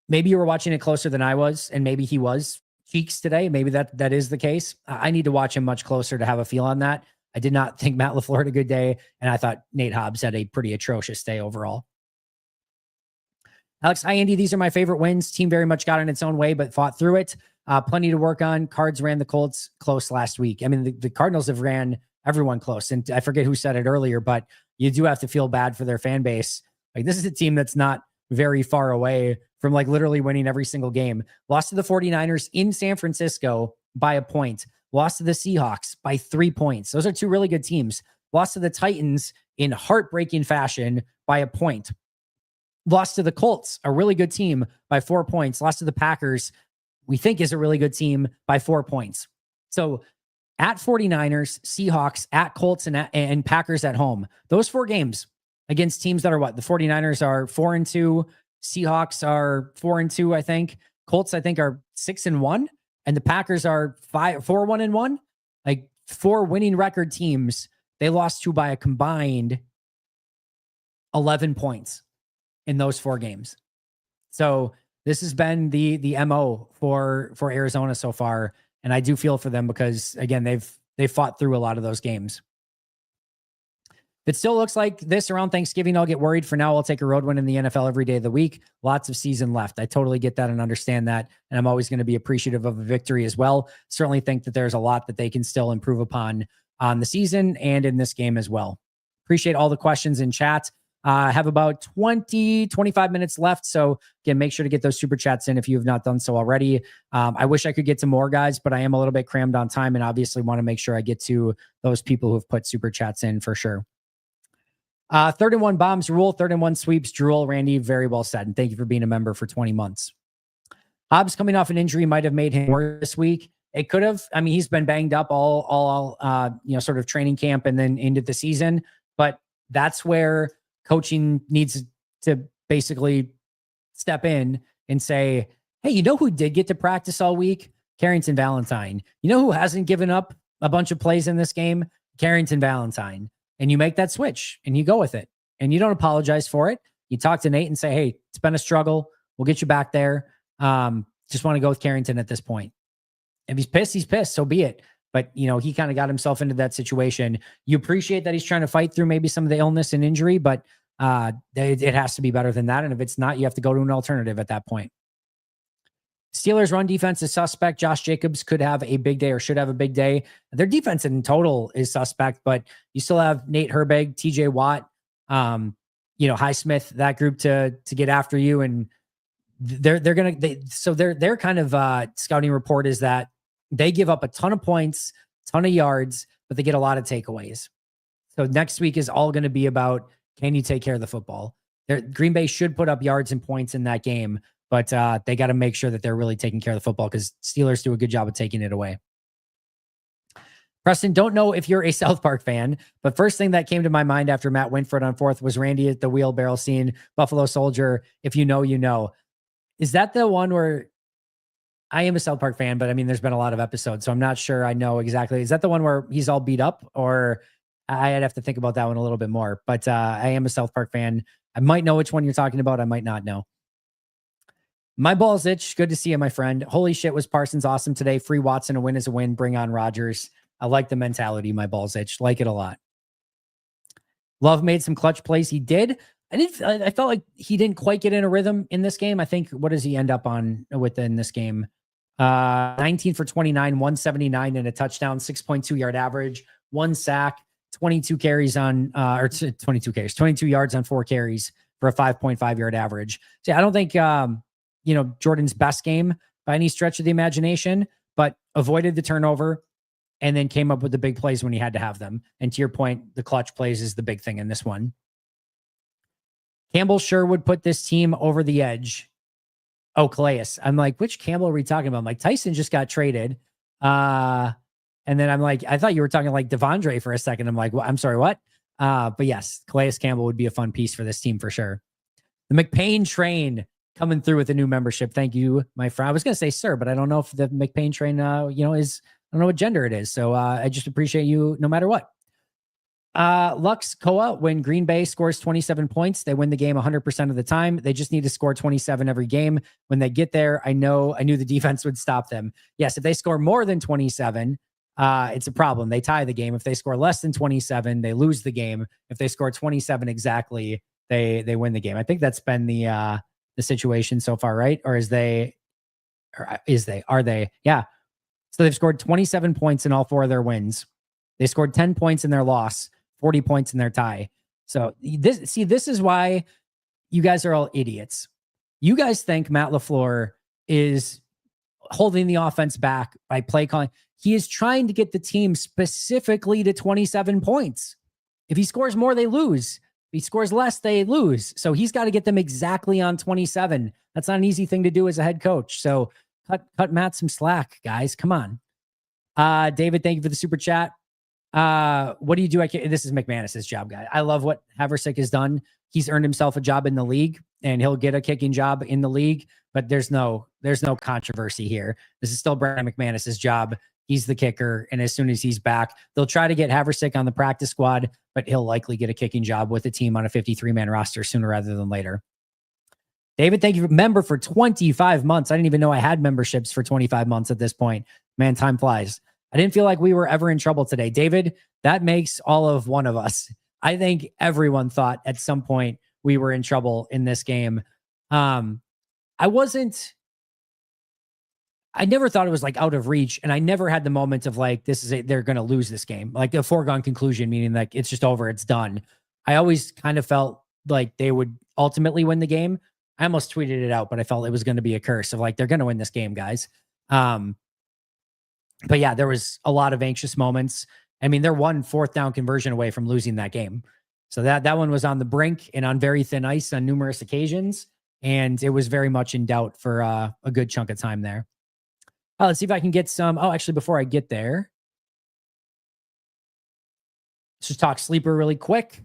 Maybe you were watching it closer than I was, and maybe he was cheeks today. Maybe that is the case. I need to watch him much closer to have a feel on that. I did not think Matt LaFleur had a good day, and I thought Nate Hobbs had a pretty atrocious day overall. Alex, hi, Andy. These are my favorite wins. Team very much got in its own way, but fought through it. Plenty to work on. Cards ran the Colts close last week. I mean, the Cardinals have ran everyone close. And I forget who said it earlier, but you do have to feel bad for their fan base. Like, this is a team that's not very far away from like literally winning every single game. Lost to the 49ers in San Francisco by a point. Lost to the Seahawks by 3 points. Those are two really good teams. Lost to the Titans in heartbreaking fashion by a point. Lost to the Colts, a really good team, by 4 points. Lost to the Packers, we think is a really good team, by 4 points. So at 49ers, Seahawks, at Colts, and Packers at home. Those 4 games against teams that are what? The 49ers are 4-2. Seahawks are 4-2, I think. Colts, I think, are 6-1. And the Packers are 4-1-1. Like 4 winning record teams, they lost to by a combined 11 points in those 4 games. So this has been the MO for Arizona so far. And I do feel for them because, again, they've fought through a lot of those games. If it still looks like this around Thanksgiving, I'll get worried. For now, I'll take a road win in the NFL every day of the week. Lots of season left. I totally get that and understand that. And I'm always going to be appreciative of a victory as well. Certainly think that there's a lot that they can still improve upon on the season and in this game as well. Appreciate all the questions in chat. Have about 25 minutes left. So again, make sure to get those super chats in if you have not done so already. I wish I could get to more guys, but I am a little bit crammed on time and obviously want to make sure I get to those people who have put super chats in for sure. 3rd and 1 bombs rule, 3rd and 1 sweeps drool. Randy, very well said. And thank you for being a member for 20 months. Hobbs coming off an injury might have made him worse this week. It could have. I mean, he's been banged up all sort of training camp and then into the season, but that's where coaching needs to basically step in and say, hey, you know who did get to practice all week? Carrington Valentine. You know who hasn't given up a bunch of plays in this game? Carrington Valentine. And you make that switch and you go with it and you don't apologize for it. You talk to Nate and say, hey, it's been a struggle. We'll get you back there. Just want to go with Carrington at this point. If he's pissed, he's pissed. So be it. But, he kind of got himself into that situation. You appreciate that he's trying to fight through maybe some of the illness and injury, but it has to be better than that. And if it's not, you have to go to an alternative at that point. Steelers run defense is suspect. Josh Jacobs could have a big day or should have a big day. Their defense in total is suspect, but you still have Nate Herbig, TJ Watt, Highsmith, that group to get after you. And so their kind of scouting report is that they give up a ton of points, ton of yards, but they get a lot of takeaways. So next week is all going to be about, can you take care of the football? Green Bay should put up yards and points in that game, but they got to make sure that they're really taking care of the football because Steelers do a good job of taking it away. Preston, don't know if you're a South Park fan, but first thing that came to my mind after Matt Winford on fourth was Randy at the wheelbarrow scene, Buffalo Soldier. If you know, you know. Is that the one where I am a South Park fan, but I mean, there's been a lot of episodes, so I'm not sure I know exactly. Is that the one where he's all beat up, or I'd have to think about that one a little bit more, but I am a South Park fan. I might know which one you're talking about. I might not know. My balls itch. Good to see you, my friend. Holy shit, was Parsons awesome today. Free Watson, a win is a win. Bring on Rodgers. I like the mentality. My balls itch. Like it a lot. Love made some clutch plays. He did. I felt like he didn't quite get in a rhythm in this game. I think, what does he end up on within this game? 19 for 29, 179 and a touchdown, 6.2 yard average, 1 sack, 22 carries on, 22 yards on 4 carries for a 5.5 yard average. So I don't think, Jordan's best game by any stretch of the imagination, but avoided the turnover and then came up with the big plays when he had to have them. And to your point, the clutch plays is the big thing in this one. Campbell sure would put this team over the edge. Oh, Calais. I'm like, which Campbell are we talking about? I'm like, Tyson just got traded. And then I'm like, I thought you were talking like Devondre for a second. I'm like, well, I'm sorry, what? But yes, Calais Campbell would be a fun piece for this team for sure. The McPain train coming through with a new membership. Thank you, my friend. I was going to say sir, but I don't know if the McPain train, is, I don't know what gender it is. So I just appreciate you no matter what. Lux Koa, when Green Bay scores 27 points, they win the game 100% of the time. They just need to score 27 every game. When they get there, I knew the defense would stop them. Yes, if they score more than 27, it's a problem. They tie the game. If they score less than 27, they lose the game. If they score 27 exactly, they win the game. I think that's been the situation so far, right? Or are they? Yeah. So they've scored 27 points in all 4 of their wins. They scored 10 points in their loss, 40 points in their tie. So this is why you guys are all idiots. You guys think Matt LaFleur is holding the offense back by play calling. He is trying to get the team specifically to 27 points. If he scores more, they lose. If he scores less, they lose. So he's got to get them exactly on 27. That's not an easy thing to do as a head coach. So cut Matt some slack, guys. Come on. David, thank you for the super chat. What do you do? This is McManus's job, guy. I love what Haversick has done. He's earned himself a job in the league and he'll get a kicking job in the league, but there's no controversy here. This is still Brandon McManus's job. He's the kicker. And as soon as he's back, they'll try to get Haversick on the practice squad, but he'll likely get a kicking job with the team on a 53-man roster sooner rather than later. David, thank you. Member for 25 months. I didn't even know I had memberships for 25 months at this point. Man, time flies. I didn't feel like we were ever in trouble today. David, that makes all of one of us. I think everyone thought at some point we were in trouble in this game. I never thought it was like out of reach. And I never had the moment of like, they're going to lose this game. Like a foregone conclusion, meaning like it's just over, it's done. I always kind of felt like they would ultimately win the game. I almost tweeted it out, but I felt it was going to be a curse of like, they're going to win this game, guys. But yeah, there was a lot of anxious moments. I mean, they're 1 4th down conversion away from losing that game. So that one was on the brink and on very thin ice on numerous occasions. And it was very much in doubt for a good chunk of time there. Let's see if I can get some. Oh, actually, before I get there, let's just talk sleeper really quick.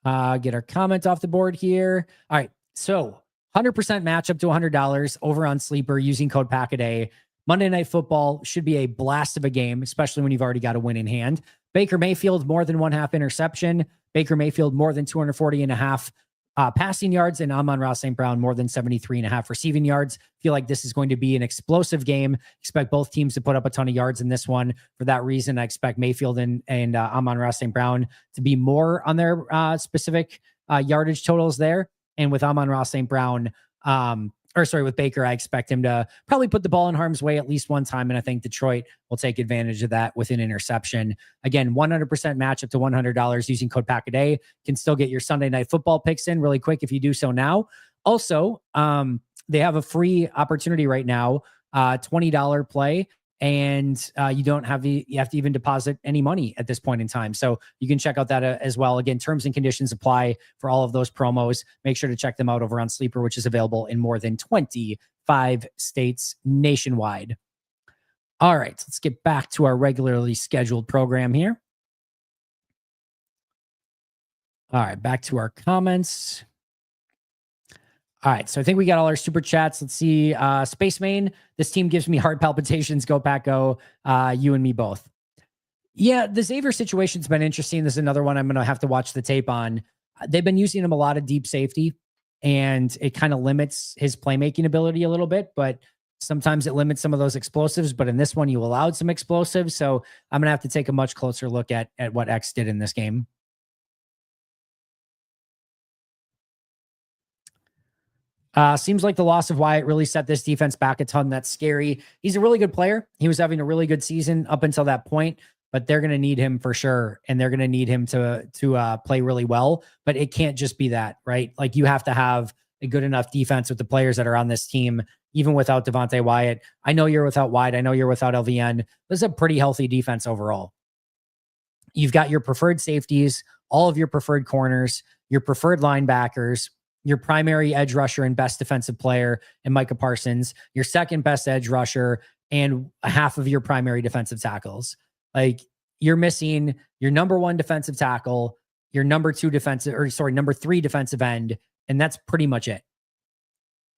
Get our comment off the board here. All right. So 100% matchup to $100 over on sleeper using code PACKADAY. Monday Night Football should be a blast of a game, especially when you've already got a win in hand. Baker Mayfield, more than 1/2 interception. Baker Mayfield, more than 240.5 passing yards. And Amon-Ra St. Brown, more than 73.5 receiving yards. Feel like this is going to be an explosive game. Expect both teams to put up a ton of yards in this one. For that reason, I expect Mayfield and Amon-Ra St. Brown to be more on their specific yardage totals there. And with Amon-Ra St. Brown, with Baker, I expect him to probably put the ball in harm's way at least one time. And I think Detroit will take advantage of that with an interception. Again, 100% matchup to $100 using code PACKADAY. Can still get your Sunday Night Football picks in really quick if you do so now. Also, they have a free opportunity right now, $20 play. And you have to even deposit any money at this point in time. So you can check out that as well. Again, terms and conditions apply for all of those promos. Make sure to check them out over on Sleeper, which is available in more than 25 states nationwide. All right, let's get back to our regularly scheduled program here. All right, back to our comments. All right, so I think we got all our super chats. Let's see. Space Main, this team gives me heart palpitations. Go Pack Go. You and me both. Yeah, the Xavier situation's been interesting. This is another one I'm going to have to watch the tape on. They've been using him a lot of deep safety, and it kind of limits his playmaking ability a little bit, but sometimes it limits some of those explosives. But in this one, you allowed some explosives. So I'm going to have to take a much closer look at what X did in this game. Seems like the loss of Wyatt really set this defense back a ton. That's scary. He's a really good player. He was having a really good season up until that point, but they're going to need him for sure. And they're going to need him to play really well, but it can't just be that, right? Like you have to have a good enough defense with the players that are on this team, even without Devontae Wyatt. I know you're without Wyatt. I know you're without LVN. This is a pretty healthy defense overall. You've got your preferred safeties, all of your preferred corners, your preferred linebackers, your primary edge rusher and best defensive player and Micah Parsons, your second best edge rusher, and half of your primary defensive tackles. Like you're missing your number one defensive tackle, your number three defensive end, and that's pretty much it.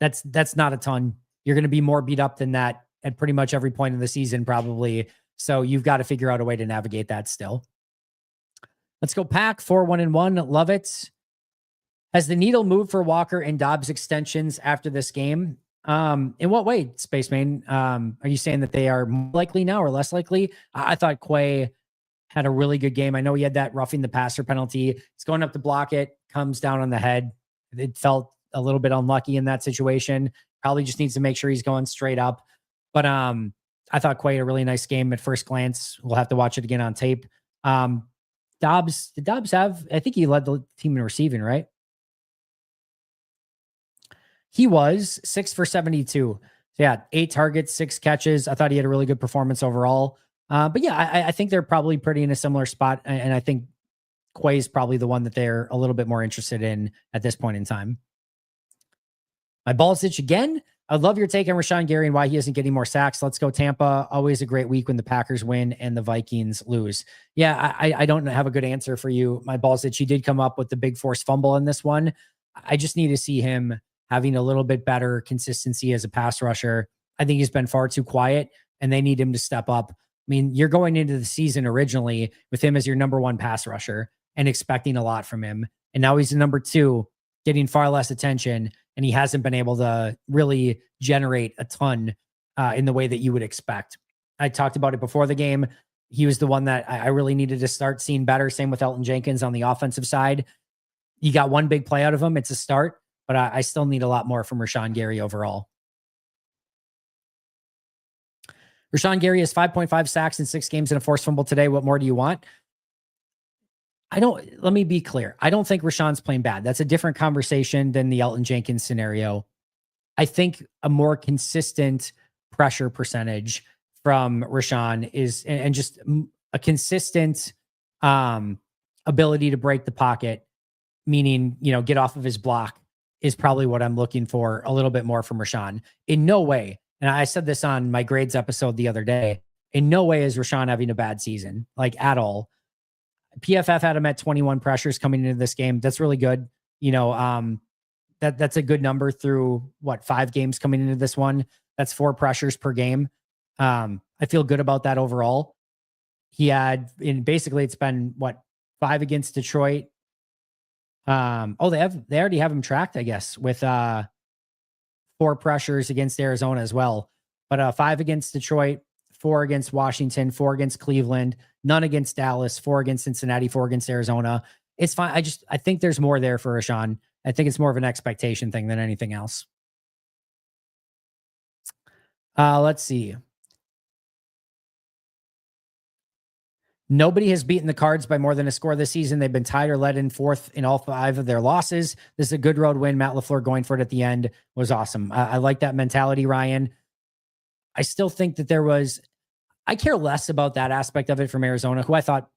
That's not a ton. You're going to be more beat up than that at pretty much every point in the season, probably. So you've got to figure out a way to navigate that still. Let's go Pack 4-1-1. Love it. Has the needle moved for Walker and Dobbs extensions after this game? In what way, Spaceman? Are you saying that they are more likely now or less likely? I thought Quay had a really good game. I know he had that roughing the passer penalty. It's going up to block it, comes down on the head. It felt a little bit unlucky in that situation. Probably just needs to make sure he's going straight up. But I thought Quay had a really nice game at first glance. We'll have to watch it again on tape. Dobbs, did Dobbs have, I think he led the team in receiving, right? He was 6 for 72. So yeah, 8 targets, 6 catches. I thought he had a really good performance overall. But yeah, I think they're probably pretty in a similar spot. And I think Quay is probably the one that they're a little bit more interested in at this point in time. My balls itch again. I love your take on Rashawn Gary and why he isn't getting more sacks. Let's go Tampa. Always a great week when the Packers win and the Vikings lose. Yeah, I don't have a good answer for you. My balls itch. He did come up with the big forced fumble in this one. I just need to see him having a little bit better consistency as a pass rusher. I think he's been far too quiet and they need him to step up. I mean, you're going into the season originally with him as your number one pass rusher and expecting a lot from him. And now he's the number 2, getting far less attention. And he hasn't been able to really generate a ton in the way that you would expect. I talked about it before the game. He was the one that I really needed to start seeing better. Same with Elton Jenkins on the offensive side. You got one big play out of him. It's a start, but I still need a lot more from Rashawn Gary overall. Rashawn Gary has 5.5 sacks in 6 games and a forced fumble today. What more do you want? Let me be clear. I don't think Rashawn's playing bad. That's a different conversation than the Elton Jenkins scenario. I think a more consistent pressure percentage from Rashawn is, and just a consistent ability to break the pocket, meaning, get off of his block, is probably what I'm looking for a little bit more from Rashawn. In no way, and I said this on my grades episode the other day, in no way is Rashawn having a bad season, like at all. PFF had him at 21 pressures coming into this game. That's really good. That's a good number through 5 games coming into this one. That's 4 pressures per game. I feel good about that overall. He had basically it's been 5 against Detroit. They already have him tracked, I guess, with 4 pressures against Arizona as well. But 5 against Detroit, 4 against Washington, 4 against Cleveland, none against Dallas, 4 against Cincinnati, 4 against Arizona. It's fine. I think there's more there for Rashawn. I think it's more of an expectation thing than anything else. Let's see. Nobody has beaten the Cards by more than a score this season. They've been tied or led in fourth in all 5 of their losses. This is a good road win. Matt LaFleur going for it at the end was awesome. I like that mentality, Ryan. I still think that I care less about that aspect of it from Arizona, who I thought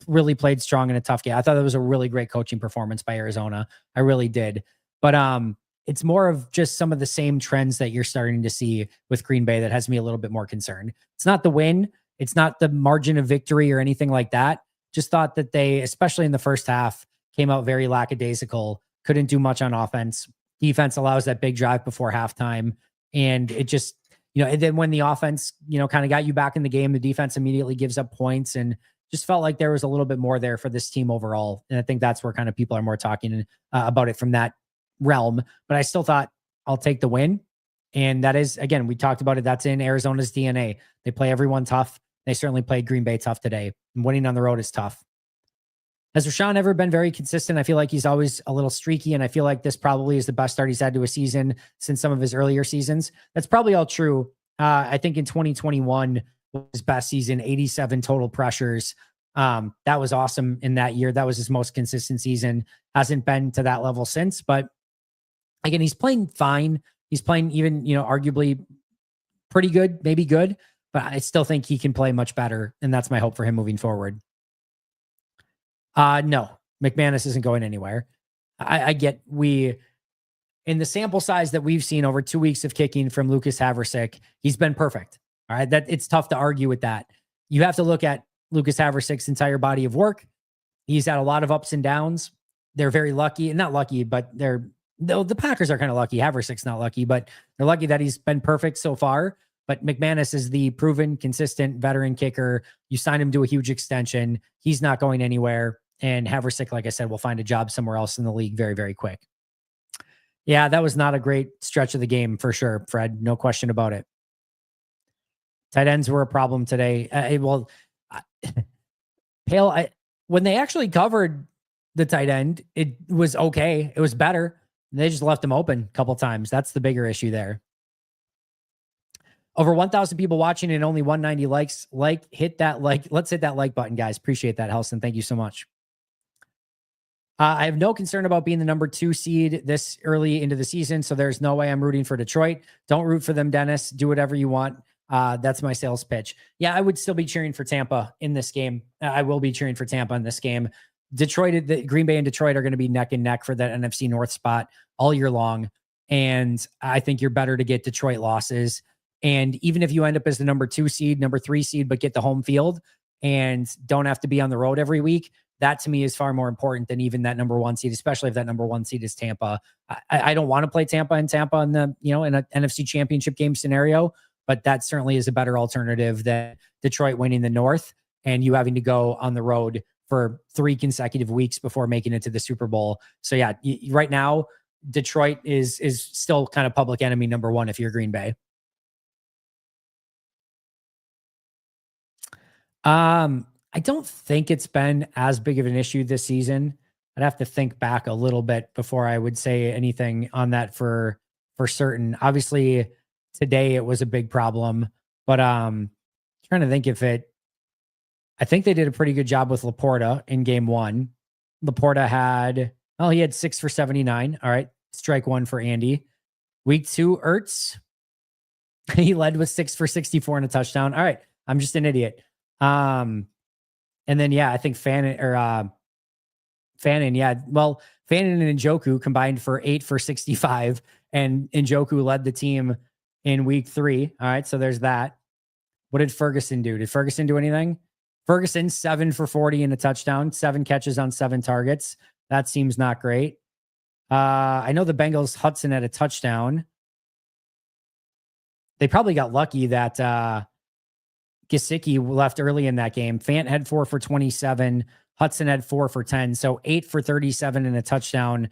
really played strong in a tough game. I thought it was a really great coaching performance by Arizona. I really did. But it's more of just some of the same trends that you're starting to see with Green Bay that has me a little bit more concerned. It's not the win. It's not the margin of victory or anything like that. Just thought that they, especially in the first half, came out very lackadaisical, couldn't do much on offense. Defense allows that big drive before halftime. And it just, and then when the offense, kind of got you back in the game, the defense immediately gives up points, and just felt like there was a little bit more there for this team overall. And I think that's where kind of people are more talking about it from that realm. But I still thought I'll take the win. And that is, again, we talked about it. That's in Arizona's DNA. They play everyone tough. They certainly played Green Bay tough today. And winning on the road is tough. Has Rashawn ever been very consistent? I feel like he's always a little streaky, and I feel like this probably is the best start he's had to a season since some of his earlier seasons. That's probably all true. I think in 2021 was his best season, 87 total pressures. That was awesome in that year. That was his most consistent season. Hasn't been to that level since, but again, he's playing fine. He's playing even, arguably pretty good, maybe good, but I still think he can play much better, and that's my hope for him moving forward. No, McManus isn't going anywhere. I get in the sample size that we've seen over 2 weeks of kicking from Luiges Pizza, he's been perfect. All right. That it's tough to argue with that. You have to look at Luiges Pizza's entire body of work. He's had a lot of ups and downs. They're very lucky, and not lucky, but the Packers are kind of lucky. Haversick's not lucky, but they're lucky that he's been perfect so far. But McManus is the proven, consistent veteran kicker. You signed him to a huge extension. He's not going anywhere. And Haversick, like I said, will find a job somewhere else in the league very, very quick. Yeah, that was not a great stretch of the game for sure, Fred. No question about it. Tight ends were a problem today. When they actually covered the tight end, it was okay. It was better. They just left him open a couple times. That's the bigger issue there. Over 1,000 people watching and only 190 likes. Hit that like. Let's hit that like button, guys. Appreciate that, Helson. Thank you so much. I have no concern about being the number 2 seed this early into the season, so there's no way I'm rooting for Detroit. Don't root for them, Dennis. Do whatever you want. That's my sales pitch. Yeah, I would still be cheering for Tampa in this game. I will be cheering for Tampa in this game. Green Bay and Detroit are going to be neck and neck for that NFC North spot all year long, and I think you're better to get Detroit losses. And even if you end up as the number 2 seed, number 3 seed, but get the home field and don't have to be on the road every week, that to me is far more important than even that number 1 seed, especially if that number 1 seed is Tampa. I don't want to play Tampa in the, in an NFC championship game scenario, but that certainly is a better alternative than Detroit winning the North and you having to go on the road for 3 consecutive weeks before making it to the Super Bowl. So yeah, right now, Detroit is still kind of public enemy number 1 if you're Green Bay. I don't think it's been as big of an issue this season. I'd have to think back a little bit before I would say anything on that for certain. Obviously, today it was a big problem, but trying to think if I think they did a pretty good job with Laporta in game 1. Laporta he had 6 for 79. All right, strike 1 for Andy. Week 2, Ertz, he led with 6 for 64 and a touchdown. All right, I'm just an idiot. And then, I think Fannin, yeah. Well, Fannin and Njoku combined for 8 for 65, and Njoku led the team in week 3. All right, so there's that. What did Ferguson do? Did Ferguson do anything? Ferguson, 7 for 40 and a touchdown, 7 catches on 7 targets. That seems not great. I know the Bengals, Hudson had a touchdown. They probably got lucky that Gesicki left early in that game. Fant had 4 for 27. Hudson had 4 for 10. So 8 for 37 and a touchdown,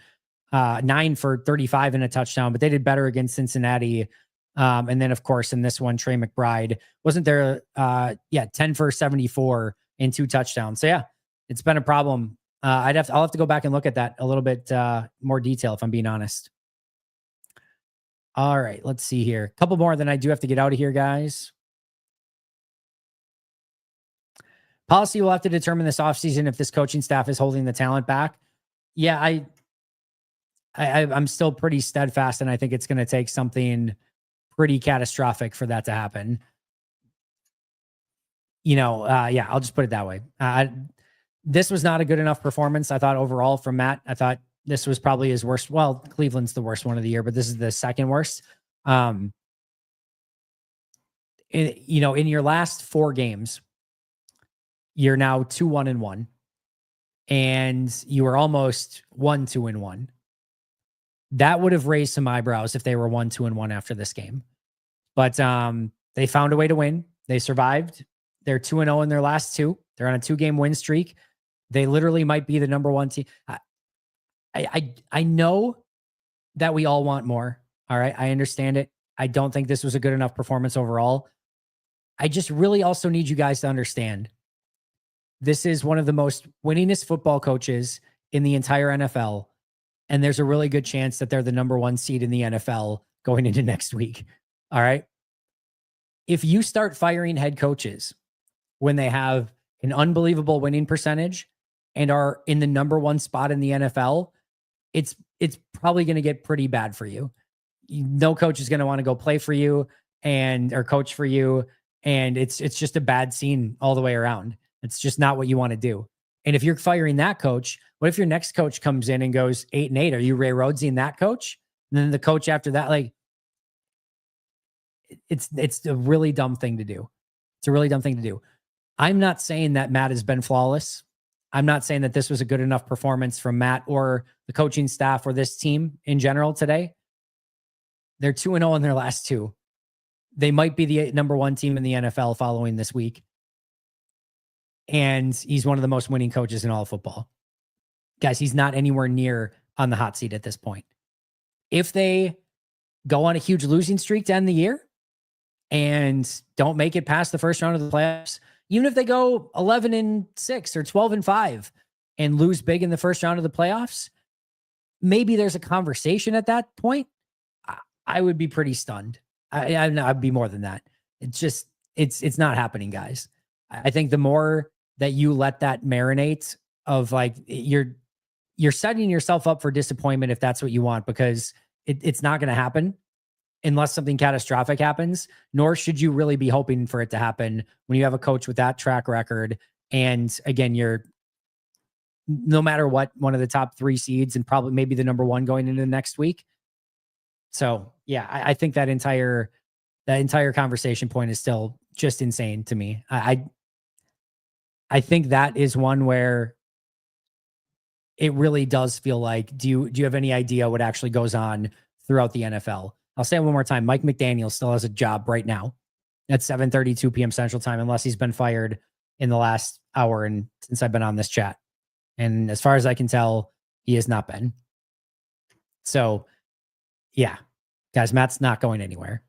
9 for 35 and a touchdown, but they did better against Cincinnati. And then of course, in this one, Trey McBride wasn't there. 10 for 74 and 2 touchdowns. So yeah, it's been a problem. I'll have to go back and look at that a little bit more detail if I'm being honest. All right, let's see here. A couple more, then I do have to get out of here, guys. Policy will have to determine this offseason if this coaching staff is holding the talent back. Yeah, I'm still pretty steadfast, and I think it's going to take something pretty catastrophic for that to happen. Yeah, I'll just put it that way. This was not a good enough performance, I thought, overall from Matt. I thought this was probably his worst. Well, Cleveland's the worst one of the year, but this is the second worst. In your last 4 games, you're now 2-1-1, and you were almost 1-2-1. That would have raised some eyebrows if they were 1-2-1 after this game. But they found a way to win. They survived. They're 2-0 in their last 2. They're on a 2-game win streak. They literally might be the number 1 team. I know that we all want more. All right. I understand it. I don't think this was a good enough performance overall. I just really also need you guys to understand this is one of the most winningest football coaches in the entire NFL. And there's a really good chance that they're the number 1 seed in the NFL going into next week. All right. If you start firing head coaches when they have an unbelievable winning percentage and are in the number 1 spot in the NFL, it's probably going to get pretty bad for you. No coach is going to want to go play for you or coach for you. And it's just a bad scene all the way around. It's just not what you want to do. And if you're firing that coach, what if your next coach comes in and goes 8-8? Are you Ray Rhodesian that coach? And then the coach after that, like, it's a really dumb thing to do. It's a really dumb thing to do. I'm not saying that Matt has been flawless. I'm not saying that this was a good enough performance from Matt or the coaching staff or this team in general today. They're 2-0 in their last 2. They might be the number 1 team in the NFL following this week. And he's one of the most winning coaches in all of football. Guys, he's not anywhere near on the hot seat at this point. If they go on a huge losing streak to end the year and don't make it past the first round of the playoffs, even if they go 11-6 or 12-5 and lose big in the first round of the playoffs, maybe there's a conversation at that point. I would be pretty stunned. I'd be more than that. It's not happening, guys. I think the more that you let that marinate of, like, you're setting yourself up for disappointment if that's what you want, because it's not going to happen unless something catastrophic happens, nor should you really be hoping for it to happen when you have a coach with that track record. And again, you're no matter what, one of the top 3 seeds and probably maybe the number 1 going into the next week. So yeah, I think that entire conversation point is still just insane to me. I think that is one where it really does feel like, do you have any idea what actually goes on throughout the NFL? I'll say it one more time. Mike McDaniel still has a job right now at 7:32 p.m. Central Time, unless he's been fired in the last hour and since I've been on this chat. And as far as I can tell, he has not been. So yeah, guys, Matt's not going anywhere.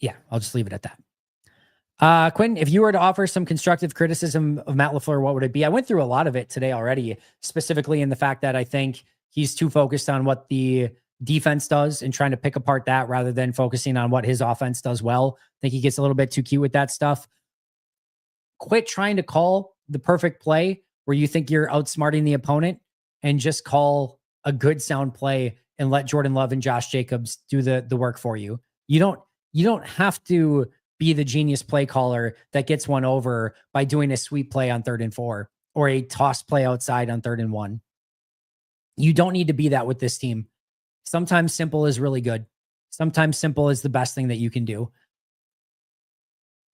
Yeah, I'll just leave it at that. Quinn, if you were to offer some constructive criticism of Matt LaFleur, what would it be? I went through a lot of it today already, specifically in the fact that I think he's too focused on what the defense does and trying to pick apart that rather than focusing on what his offense does well. I think he gets a little bit too cute with that stuff. Quit trying to call the perfect play where you think you're outsmarting the opponent, and just call a good sound play and let Jordan Love and Josh Jacobs do the work for you. You don't have to be the genius play caller that gets one over by doing a sweep play on 3rd and 4 or a toss play outside on 3rd and 1. You don't need to be that with this team. Sometimes simple is really good. Sometimes simple is the best thing that you can do.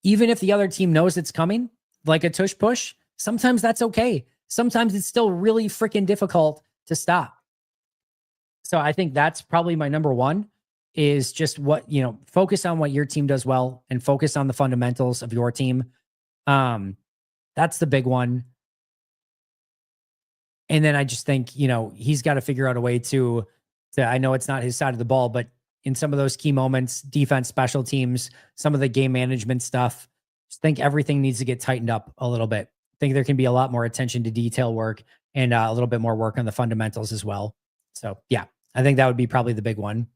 Even if the other team knows it's coming, like a tush push, sometimes that's okay. Sometimes it's still really freaking difficult to stop. So I think that's probably my number 1, is just focus on what your team does well and focus on the fundamentals of your team. That's the big one. And then I just think, he's got to figure out a way to, I know it's not his side of the ball, but in some of those key moments, defense, special teams, some of the game management stuff, just think everything needs to get tightened up a little bit. I think there can be a lot more attention to detail work and a little bit more work on the fundamentals as well. So yeah, I think that would be probably the big one.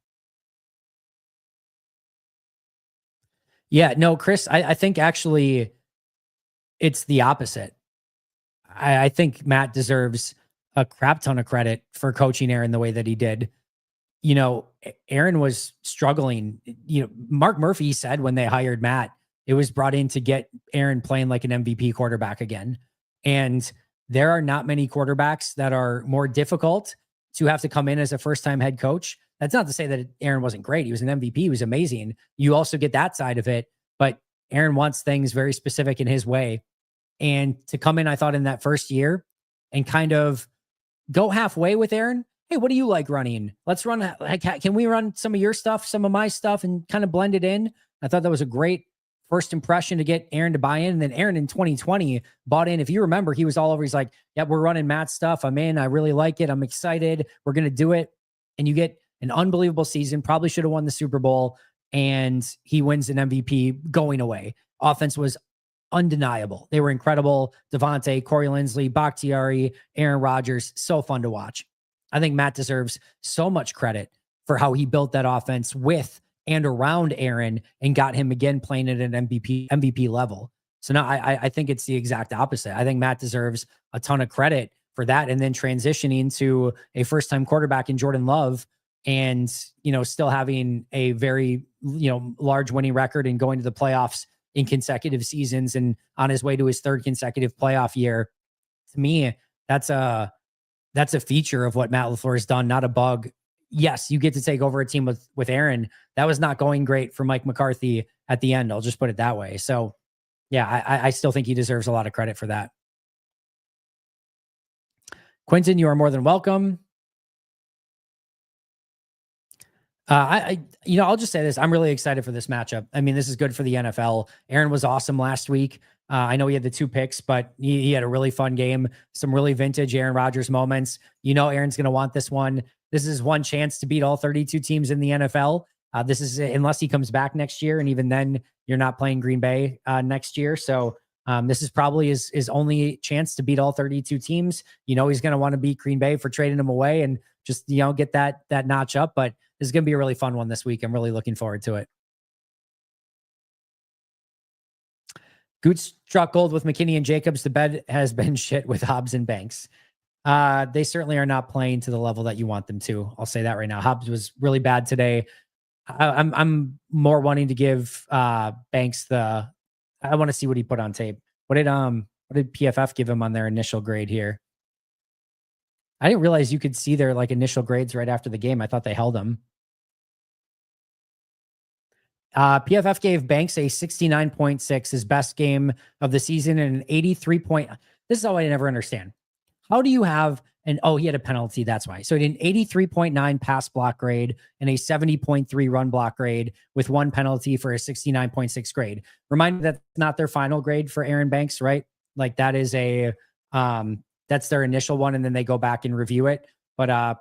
Yeah, no, Chris, I think actually It's the opposite. I think Matt deserves a crap ton of credit for coaching Aaron the way that he did. You know, Aaron was struggling. You know, Mark Murphy said when they hired Matt, it was brought in to get Aaron playing like an MVP quarterback again. And there are not many quarterbacks that are more difficult to have to come in as a first-time head coach. That's not to say that Aaron wasn't great. He was an MVP. He was amazing. You also get that side of it, but Aaron wants things very specific in his way. And to come in, I thought in that first year and kind of go halfway with Aaron. Hey, what do you like running? Let's run. Can we run some of your stuff, some of my stuff, and kind of blend it in? I thought that was a great first impression to get Aaron to buy in. And then Aaron in 2020 bought in. If you remember, he was all over. He's like, yeah, we're running Matt's stuff. I'm in. I really like it. I'm excited. We're going to do it. And you get an unbelievable season. Probably should have won the Super Bowl. And he wins an MVP going away. Offense was undeniable. They were incredible. Devontae, Corey Linsley, Bakhtiari, Aaron Rodgers. So fun to watch. I think Matt deserves so much credit for how he built that offense with and around Aaron and got him again playing at an MVP level. So now I think it's the exact opposite. I think Matt deserves a ton of credit for that. And then transitioning to a first-time quarterback in Jordan Love and, you know, still having a very, you know, large winning record and going to the playoffs in consecutive seasons and on his way to his third consecutive playoff year. To me, that's a feature of what Matt LaFleur has done, not a bug. Yes, you get to take over a team with Aaron. That was not going great for Mike McCarthy at the end. I'll just put it that way. So yeah, I still think he deserves a lot of credit for that. Quentin, you are more than welcome. I'll just say this. I'm really excited for this matchup. I mean, this is good for the NFL. Aaron was awesome last week. I know he had the 2 picks, but he had a really fun game. Some really vintage Aaron Rodgers moments. You know, Aaron's going to want this one. This is one chance to beat all 32 teams in the NFL. This is unless he comes back next year. And even then you're not playing Green Bay next year. So this is probably his only chance to beat all 32 teams. You know, he's going to want to beat Green Bay for trading him away and just, you know, get that notch up. But this is going to be a really fun one this week. I'm really looking forward to it. Goots struck gold with McKinney and Jacobs. The bed has been shit with Hobbs and Banks. They certainly are not playing to the level that you want them to. I'll say that right now. Hobbs was really bad today. I'm more wanting to give Banks I want to see what he put on tape. What did PFF give him on their initial grade here? I didn't realize you could see their like initial grades right after the game. I thought they held them. PFF gave Banks a 69.6, his best game of the season, and an 83 point. This is how I never understand. How do you have he had a penalty. That's why. So he had an 83.9 pass block grade and a 70.3 run block grade with 1 penalty for a 69.6 grade. Remind me that's not their final grade for Aaron Banks, right? Like that is that's their initial one. And then they go back and review it. But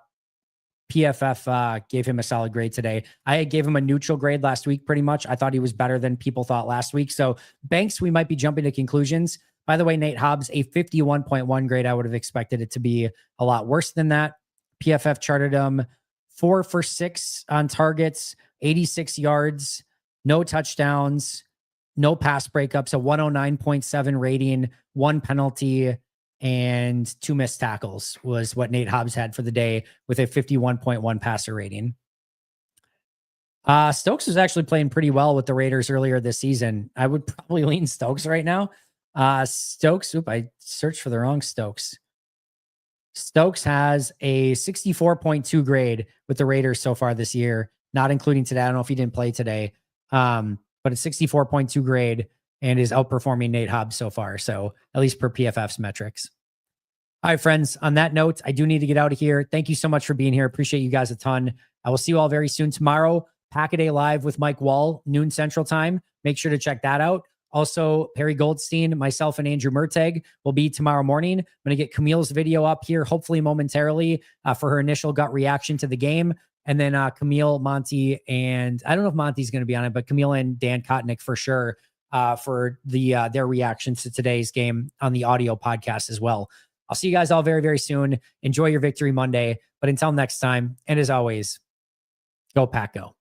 PFF gave him a solid grade today. I gave him a neutral grade last week, pretty much. I thought he was better than people thought last week. So Banks, we might be jumping to conclusions. By the way, Nate Hobbs, a 51.1 grade. I would have expected it to be a lot worse than that. PFF charted him 4 for 6 on targets, 86 yards, no touchdowns, no pass breakups, a 109.7 rating, 1 penalty, and 2 missed tackles was what Nate Hobbs had for the day with a 51.1 passer rating. Stokes was actually playing pretty well with the Raiders earlier this season. I would probably lean Stokes right now. Stokes, I searched for the wrong Stokes. Stokes has a 64.2 grade with the Raiders so far this year, not including today. I don't know if he didn't play today, but a 64.2 grade and is outperforming Nate Hobbs so far. So at least per PFF's metrics. All right, friends, on that note, I do need to get out of here. Thank you so much for being here. Appreciate you guys a ton. I will see you all very soon tomorrow. Pack-A-Day Live with Mike Wall, noon Central Time. Make sure to check that out. Also, Perry Goldstein, myself, and Andrew Merteg will be tomorrow morning. I'm going to get Camille's video up here, hopefully momentarily, for her initial gut reaction to the game. And then Camille, Monty, and I don't know if Monty's going to be on it, but Camille and Dan Kotnick for sure for their reactions to today's game on the audio podcast as well. I'll see you guys all very, very soon. Enjoy your Victory Monday. But until next time, and as always, go Pack Go.